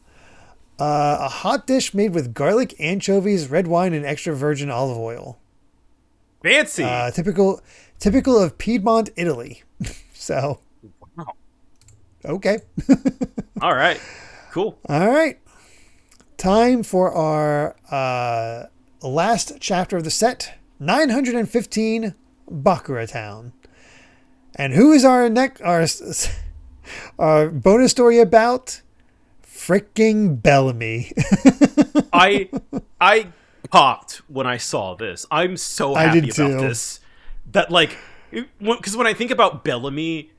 A hot dish made with garlic, anchovies, red wine, and extra virgin olive oil. Fancy. Typical of Piedmont, Italy. So. Wow. Okay. All right. Cool. All right. Time for our last chapter of the set, 915, Bakura Town. And who is our bonus story about? Freaking Bellamy. I popped when I saw this. I'm so happy about this. That like, because when I think about Bellamy,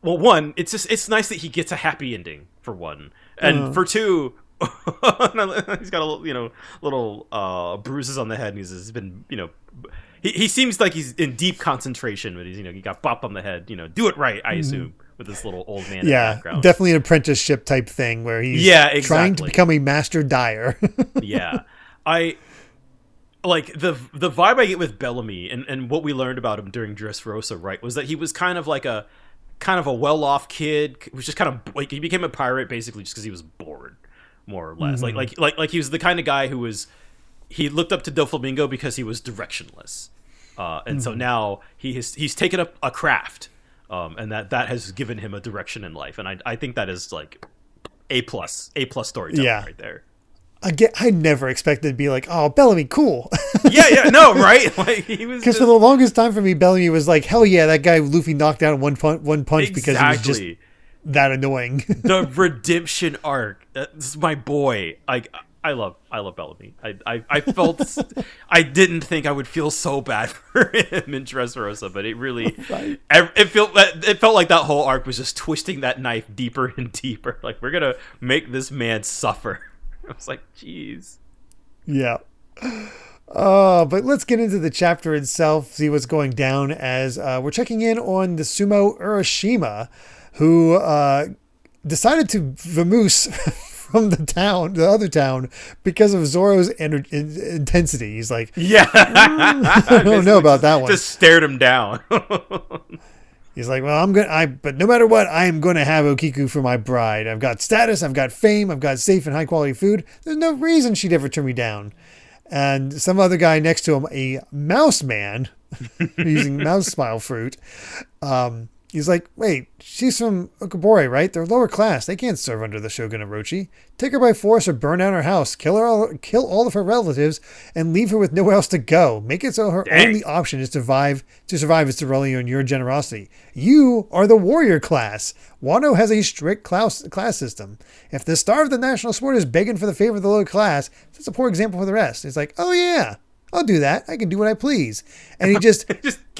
well, one, it's nice that he gets a happy ending for one, and for two, he's got a little bruises on the head, and he's been he seems like he's in deep concentration, but he got bopped on the head. Do it right, I assume. With this little old man in the background. Definitely an apprenticeship type thing where he's trying to become a master dyer. Yeah. I like the vibe I get with Bellamy and what we learned about him during Dressrosa, right, was that he was kind of a well-off kid, who was just kind of like, he became a pirate basically just because he was bored, more or less. Mm-hmm. Like he was the kind of guy who he looked up to Doflamingo because he was directionless. And so now he's taken up a craft. And that has given him a direction in life, and I think that is like A+ storytelling right there. Again, I never expected to be like, oh, Bellamy, cool. No, right? Like he was because for the longest time for me, Bellamy was like, hell yeah, that guy Luffy knocked down one punch because he was just that annoying. The redemption arc. That's my boy. I love Bellamy. I felt I didn't think I would feel so bad for him in Dressrosa, but it really it felt like that whole arc was just twisting that knife deeper and deeper. Like, we're gonna make this man suffer. I was like, jeez. Yeah. But let's get into the chapter itself, see what's going down as we're checking in on the Sumo Urashima, who decided to vamoose from the other town, because of Zoro's intensity. He's like, I don't know about that one. Just stared him down. He's like, well, but no matter what, I am going to have Okiku for my bride. I've got status, I've got fame, I've got safe and high quality food. There's no reason she'd ever turn me down. And some other guy next to him, a mouse man, using mouse smile fruit, he's like, wait, she's from Okabore, right? They're lower class. They can't serve under the Shogun Orochi. Take her by force or burn down her house. Kill all of her relatives and leave her with nowhere else to go. Make it so her only option is to survive is to rely on your generosity. You are the warrior class. Wano has a strict class system. If the star of the national sport is begging for the favor of the lower class, that's a poor example for the rest. It's like, oh yeah, I'll do that. I can do what I please. And he just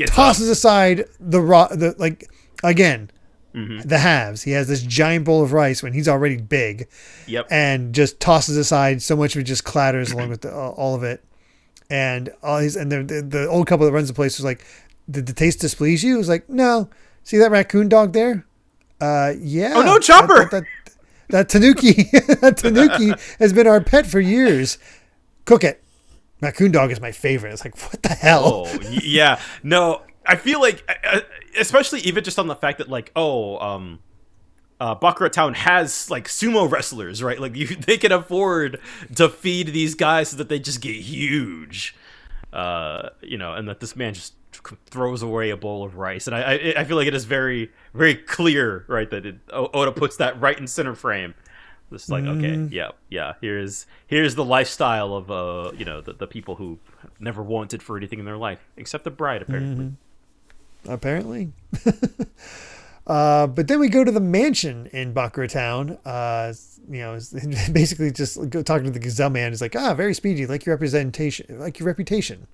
tosses aside again, the halves. He has this giant bowl of rice when he's already big. Yep. And just tosses aside so much of it just clatters along with all of it. And the old couple that runs the place was like, did the taste displease you? It was like, no. See that raccoon dog there? Yeah. Oh no, Chopper! That Tanuki, has been our pet for years. Cook it. Raccoon dog is my favorite. It's like, what the hell? Oh, yeah. No, I feel like, especially even just on the fact that, like, Bakura Town has, like, sumo wrestlers, right? Like, they can afford to feed these guys so that they just get huge. And that this man just throws away a bowl of rice. And I feel like it is very, very clear, right, that Oda puts that right in center frame. It's like, okay, yeah. Here's the lifestyle of the people who never wanted for anything in their life except the bride, apparently. Apparently. But then we go to the mansion in Bakura Town. Basically just talking to the Gazelle man. He's like, very speedy, like your reputation.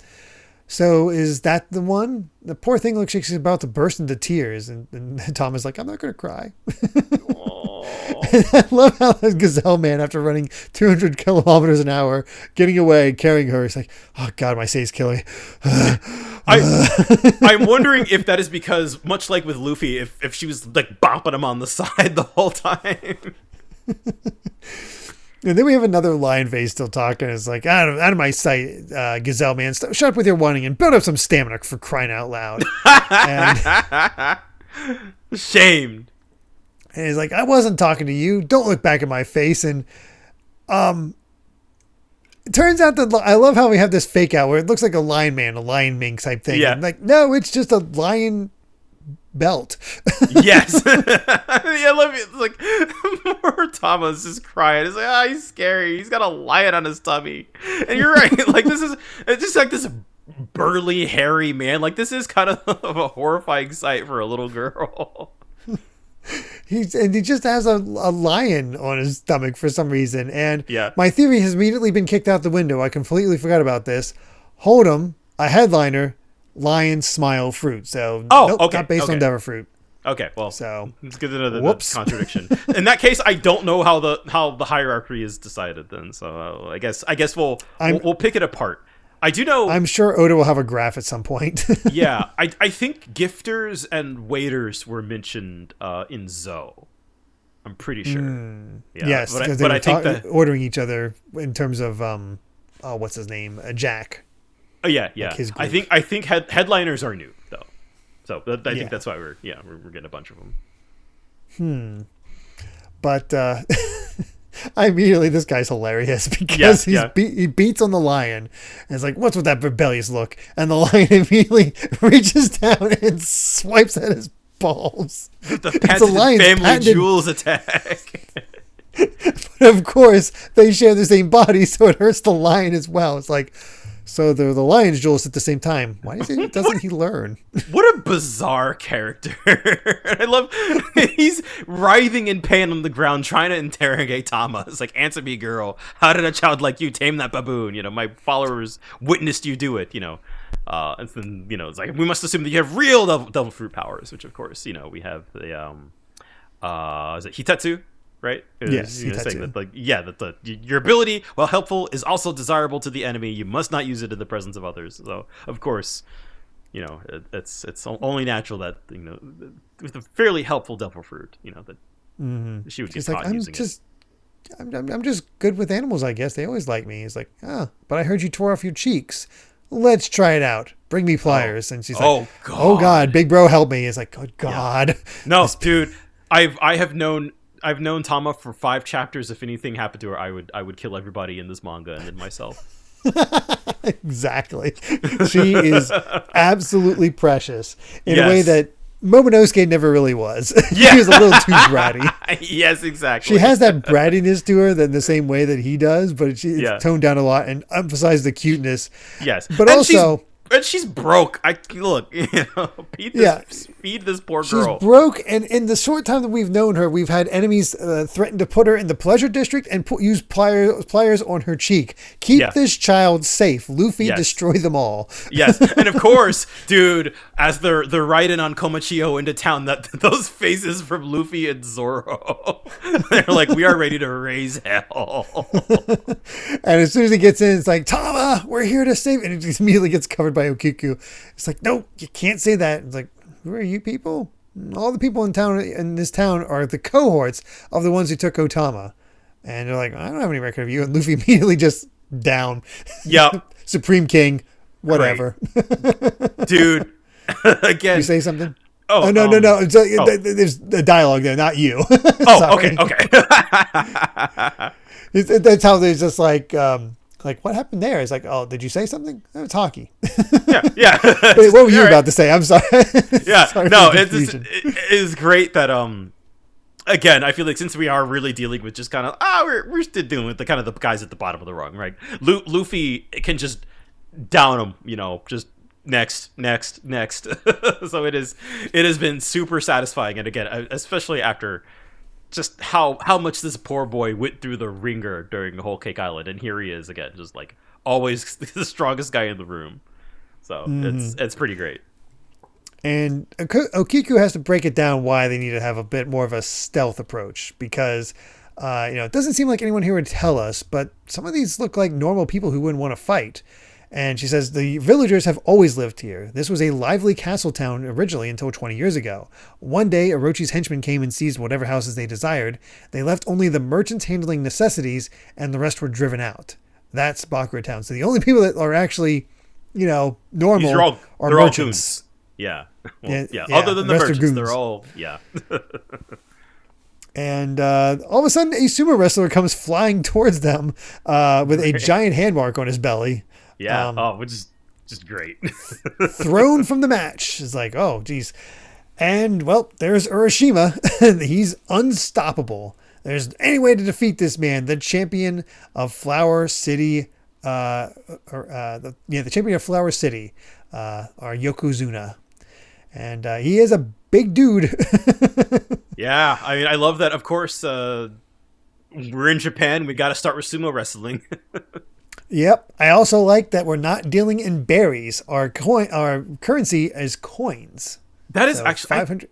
So is that the one? The poor thing looks like she's about to burst into tears, and Tom is like, I'm not going to cry. I love how the Gazelle man, after running 200 kilometers an hour, getting away, carrying her, is like, oh God, my say's killing me. I'm wondering if that is because, much like with Luffy, if she was like bopping him on the side the whole time. And then we have another lion face still talking. It's like, out of my sight, Gazelle man. Shut up with your whining and build up some stamina, for crying out loud. Shamed. And he's like, I wasn't talking to you. Don't look back at my face. And it turns out that I love how we have this fake out where it looks like a lion man, a lion mink type thing. Yeah. And like, no, it's just a lion belt. Yes. I love it. It's like, poor Tama's just crying. It's like, he's scary. He's got a lion on his tummy. And you're right. Like, it's just like this burly, hairy man. Like, this is kind of a horrifying sight for a little girl. He just has a lion on his stomach for some reason. And my theory has immediately been kicked out the window. I completely forgot about this. Hold'em, a headliner, lion, smile, fruit. So, not based on Devil Fruit. Okay, well, so it's good to know the contradiction. In that case, I don't know how the hierarchy is decided then. So I guess we'll pick it apart. I do know. I'm sure Oda will have a graph at some point. Yeah, I think gifters and waiters were mentioned in Zoe. I'm pretty sure. Yeah, yes, because they were I think ordering each other in terms of what's his name, Jack. Oh yeah. Like I think headliners are new though, so I think that's why we're getting a bunch of them. But. This guy's hilarious because he beats on the lion and it's like, what's with that rebellious look? And the lion immediately reaches down and swipes at his balls. The patented family jewels attack. But of course, they share the same body, so it hurts the lion as well. It's like, so the lion's jewels at the same time. Why doesn't he learn? What a bizarre character. I love he's writhing in pain on the ground trying to interrogate Tama. It's like, answer me, girl. How did a child like you tame that baboon? My followers witnessed you do it, and then, it's like, we must assume that you have real devil fruit powers, which of course, we have the is it Hitetsu? Right? Yes, saying that your ability, while helpful, is also desirable to the enemy. You must not use it in the presence of others. So, of course, it's only natural that with a fairly helpful devil fruit, that she would get caught using it. I'm just good with animals, I guess. They always like me. He's like, but I heard you tore off your cheeks. Let's try it out. Bring me pliers. And she's like, oh God, big bro, help me. It's like, good God. Yeah. No, dude, I've known Tama for 5 chapters. If anything happened to her, I would kill everybody in this manga and then myself. Exactly. She is absolutely precious in a way that Momonosuke never really was. She was a little too bratty. Yes, exactly. She has that brattiness to her in the same way that he does, but it's toned down a lot and emphasized the cuteness. Yes. But also... And she's broke. Feed this poor girl. She's broke, and in the short time that we've known her, we've had enemies threaten to put her in the pleasure district and use pliers on her cheek. Keep this child safe. Luffy, destroy them all. Yes, and of course, dude, as they're riding on Komachio into town, that those faces from Luffy and Zoro, they're like, we are ready to raise hell. And as soon as he gets in, it's like, Tama, we're here to save, and it just immediately gets covered by Okiku. It's like, no, you can't say that. It's like, who are you people? All the people in this town are the cohorts of the ones who took Otama. And they're like, I don't have any record of you. And Luffy immediately just down. Yep. Supreme King, whatever. Dude, again. You say something? Oh, no. There's a dialogue there, not you. Okay. That's how there's just like, what happened there? It's like, oh, did you say something? It's hockey. Yeah. Wait, what were you about to say? I'm sorry. Yeah, no, it is great that, again, I feel like since we are really dealing with just kind of, we're still dealing with the kind of the guys at the bottom of the rung, right? Luffy can just down them, just next. So it has been super satisfying. And again, especially after just how much this poor boy went through the ringer during the whole Cake Island, and here he is again, just like always the strongest guy in the room. So it's pretty great. And Okiku has to break it down why they need to have a bit more of a stealth approach, because it doesn't seem like anyone here would tell us, but some of these look like normal people who wouldn't want to fight. And she says, the villagers have always lived here. This was a lively castle town originally until 20 years ago. One day, Orochi's henchmen came and seized whatever houses they desired. They left only the merchants handling necessities, and the rest were driven out. That's Bakura Town. So the only people that are actually, normal are merchants. Yeah. Well, yeah. Other than the merchants, they're all, And all of a sudden, a sumo wrestler comes flying towards them with a giant hand mark on his belly. Yeah. Which is just great. Thrown from the match. It's like, oh, geez. And, well, there's Urashima. He's unstoppable. There's any way to defeat this man, the champion of Flower City the champion of Flower City, our Yokozuna. And he is a big dude. Yeah, I mean, I love that. Of course, we're in Japan. We got to start with sumo wrestling. Yep. I also like that we're not dealing in berries. Our currency is coins. That is actually 500. I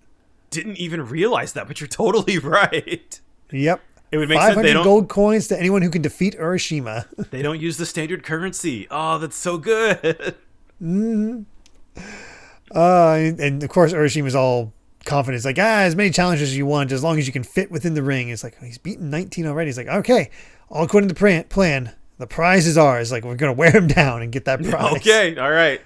didn't even realize that, but you're totally right. Yep. It would make 500 sense. Gold coins to anyone who can defeat Urashima. They don't use the standard currency. Oh, that's so good. Mm-hmm. And of course, Urishima's all confident. He's like, as many challenges as you want, as long as you can fit within the ring. It's like, he's beaten 19 already. He's like, okay, all according to the plan. The prize is ours. Like, we're going to wear him down and get that prize. Okay, all right.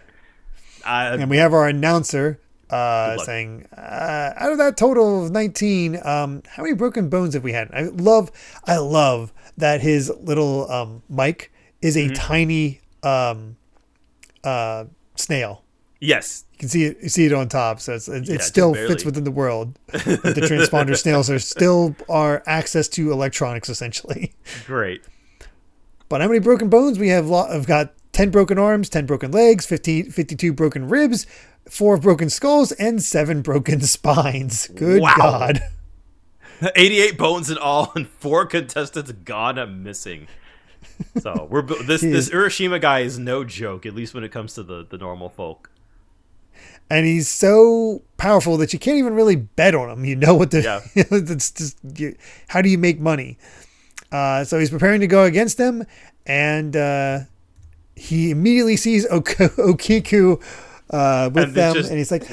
And we have our announcer saying, out of that total of 19, how many broken bones have we had? I love that his little mic is a tiny snail. Yes. You can see it on top, so it still fits within the world. But the transponder snails are access to electronics, essentially. Great. But how many broken bones? We've got 10 broken arms, 10 broken legs, 52 broken ribs, 4 broken skulls, and 7 broken spines. Good God. 88 bones in all, and 4 contestants gone missing. So this Urashima guy is no joke, at least when it comes to the normal folk. And he's so powerful that you can't even really bet on him. You know what it's just how do you make money? So he's preparing to go against them, and he immediately sees Okiku with them, and he's like,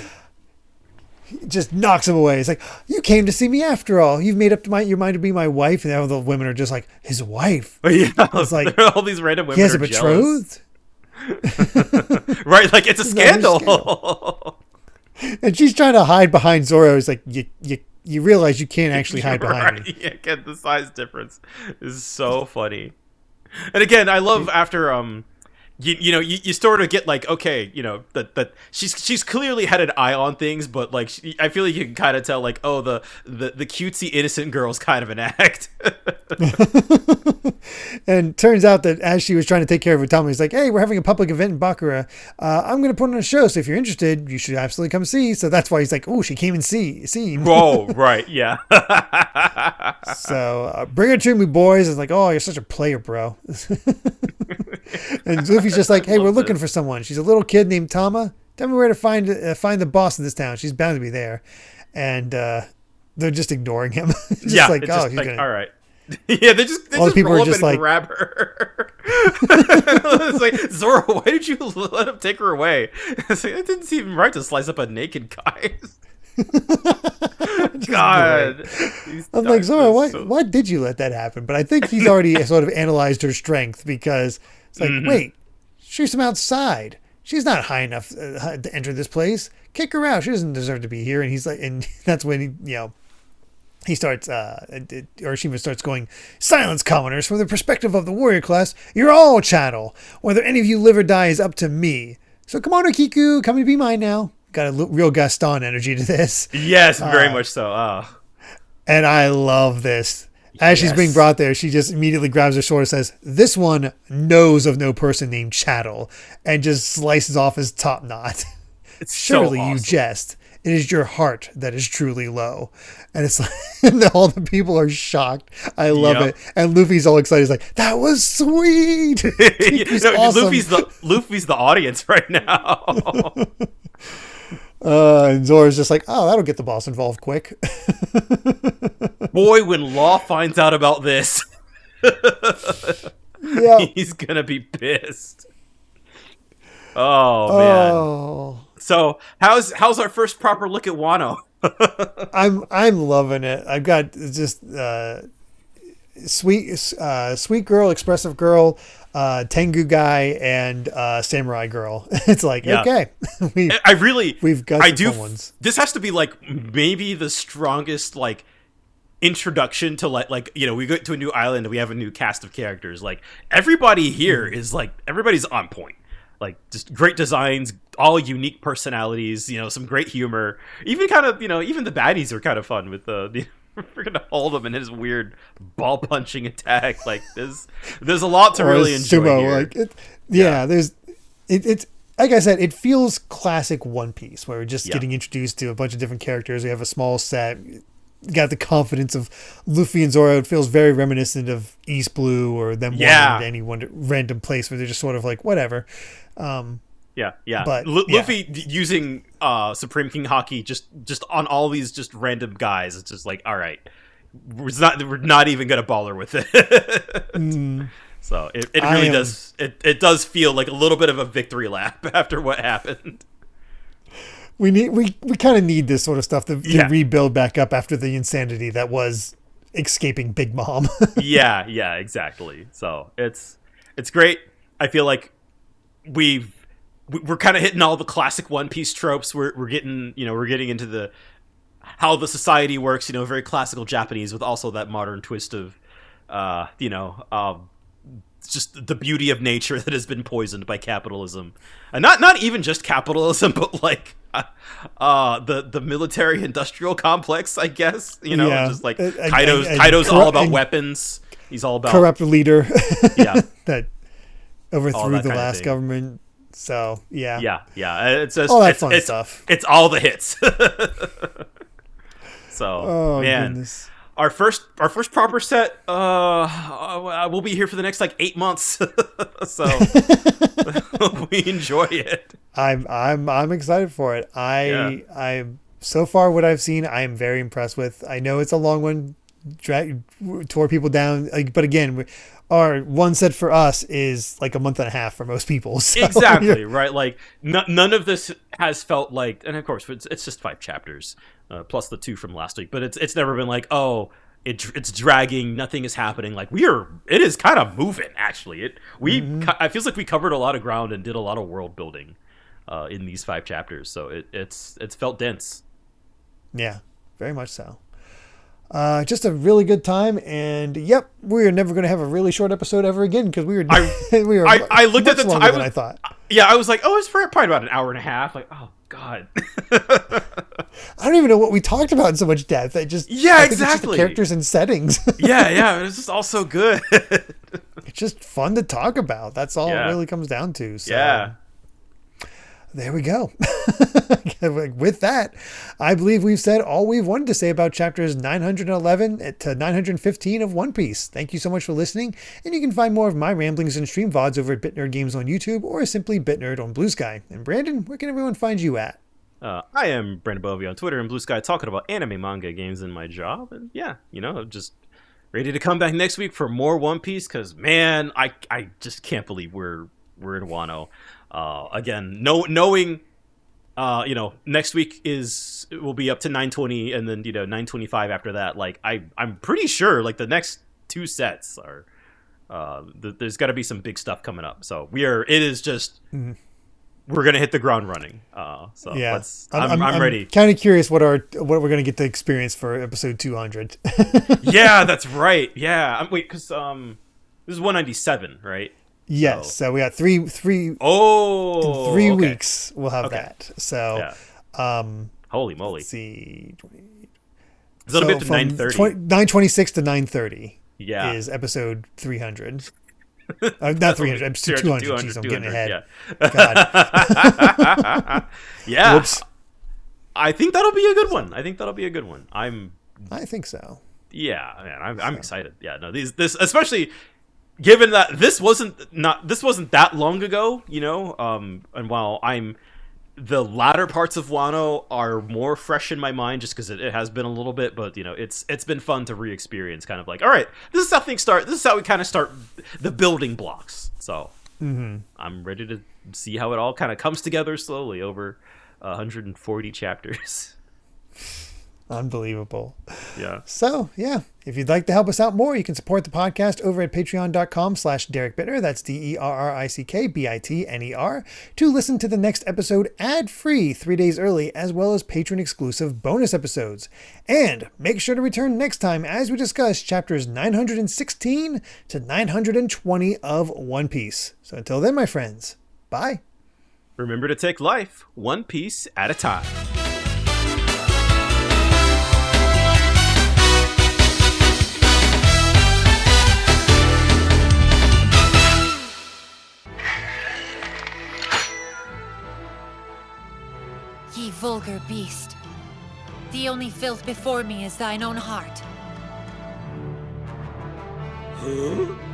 he just knocks him away. He's like, "You came to see me after all. You've made up your mind to be my wife." And all the women are just like, "His wife?" Yeah, it's like all these random women. He has a betrothed. Right, like it's a scandal. And she's trying to hide behind Zoro. It's like you realize you can't actually hide behind me. Yeah, again, the size difference is so funny. And again, I love after you sort of get like, okay, that she's clearly had an eye on things, but like I feel like you can kind of tell like, oh, the cutesy innocent girl's kind of an act. And turns out that as she was trying to take care of Utami, he's like, hey, we're having a public event in Bakura. I'm going to put on a show, so if you're interested, you should absolutely come see. So that's why he's like, oh, she came and see. Oh, right, yeah. So bring her to me, boys. It's like, oh, you're such a player, bro. And Luffy's just like, hey, we're looking for someone. She's a little kid named Tama. Tell me where to find the boss in this town. She's bound to be there. And they're just ignoring him. Just like, oh, he's gonna... all right. Yeah, they just all the people are just like, grab her. It's like, Zoro, why did you let him take her away? It's like, it didn't seem right to slice up a naked guy. God, I'm like, Zoro, why did you let that happen? But I think he's already sort of analyzed her strength, because it's like, wait, she's from outside. She's not high enough to enter this place. Kick her out. She doesn't deserve to be here. And he's like, and that's when he starts, Urashima starts going, silence, commoners. From the perspective of the warrior class, you're all chattel. Whether any of you live or die is up to me. So come on, Okiku, come and be mine now. Got a real Gaston energy to this. Yes, very much so. Oh. And I love this. As she's being brought there, she just immediately grabs her sword and says, this one knows of no person named Chattel, and just slices off his top knot. It's surely so awesome. You jest. It is your heart that is truly low. And it's like, and all the people are shocked. I love it. And Luffy's all excited. He's like, that was sweet. Awesome. Luffy's the audience right now. And Zoro's just like, oh, that'll get the boss involved quick. Boy, when Law finds out about this, he's going to be pissed. Oh, man. So how's our first proper look at Wano? I'm loving it. I've got just sweet girl, expressive girl, Tengu guy, and samurai girl. It's like, okay, we've got some ones. This has to be like maybe the strongest like introduction to like we go to a new island and we have a new cast of characters. Like everybody here is like everybody's on point. Like just great designs, all unique personalities, some great humor. Even kind of, even the baddies are kind of fun with we're gonna hold him in his weird ball punching attack. Like there's a lot to really enjoy sumo, here. Like it's like I said, it feels classic One Piece, where we're just getting introduced to a bunch of different characters. We have a small set, got the confidence of Luffy and Zoro. It feels very reminiscent of East Blue or them wandering to any one random place where they're just sort of like whatever. But Luffy using Supreme King Haki just on all these just random guys. It's just like, all right, we're not even gonna bother with it. So it really does. It does feel like a little bit of a victory lap after what happened. We kind of need this sort of stuff to rebuild back up after the insanity that was escaping Big Mom. yeah, exactly. So it's great. I feel like we're kind of hitting all the classic One Piece tropes. We're getting into the how the society works. Very classical Japanese with also that modern twist of just the beauty of nature that has been poisoned by capitalism, and not even just capitalism, but like the military industrial complex, I guess. Just like Kaido's all about weapons. He's all about corrupt leader. that overthrew the last government. So yeah. It's just all that fun stuff. It's all the hits. So man. Goodness. Our first proper set will be here for the next like 8 months. So we enjoy it. I'm excited for it. I'm so far what I've seen, I am very impressed with. I know it's a long one, tore people down, but again, our one set for us is like a month and a half for most people. So. Exactly, right? Like none of this has felt like, and of course it's just 5 chapters plus the 2 from last week, but it's never been like, oh, it's dragging, nothing is happening. Like it is kind of moving actually. It feels like we covered a lot of ground and did a lot of world building in these 5 chapters. So it's felt dense. Yeah, very much so. Just a really good time, and we are never going to have a really short episode ever again because we were. I looked at the time. I thought. Yeah, I was like, oh, it's probably about an hour and a half. Like, oh god. I don't even know what we talked about in so much depth. I think exactly. It's just the characters and settings. yeah, it's just all so good. It's just fun to talk about. That's all it really comes down to. So. Yeah. There we go. With that, I believe we've said all we've wanted to say about chapters 911 to 915 of One Piece. Thank you so much for listening, and you can find more of my ramblings and stream VODs over at BitNerd Games on YouTube or simply BitNerd on BlueSky. And Brandon, where can everyone find you at? I am Brandon Bovia on Twitter and BlueSky, talking about anime, manga, games, and my job. And just ready to come back next week for more One Piece because, man, I just can't believe we're in Wano. Again, knowing, next week will be up to 920 and then, 925 after that. Like, I'm pretty sure like the next 2 sets are, there's got to be some big stuff coming up. So we're going to hit the ground running. I'm ready. Kind of curious what we're going to get to experience for episode 200. Yeah, that's right. Yeah. Wait, cause, this is 197, right? Yes, so we got three in 3 weeks we'll have that. So holy moly. Let's see. So it'll be to 930. 926 to 930 yeah. is episode 300. Not 300, episode 200. Jeez, I'm getting ahead. Yeah. God. Yeah. Whoops. I think that'll be a good one. I think so. Yeah, man, I'm excited. Yeah, no, this especially given that this wasn't that long ago, and while the latter parts of Wano are more fresh in my mind just because it has been a little bit, but it's been fun to re-experience, kind of like, all right, this is how things start. This is how we kind of start the building blocks. So I'm ready to see how it all kind of comes together slowly over 140 chapters. Unbelievable. Yeah. So, if you'd like to help us out more, you can support the podcast over at patreon.com/DerrickBittner. That's DerrickBitner to listen to the next episode ad-free 3 days early, as well as patron-exclusive bonus episodes. And make sure to return next time as we discuss chapters 916 to 920 of One Piece. So until then, my friends, bye. Remember to take life one piece at a time. vulgar beast. The only filth before me is thine own heart. Huh?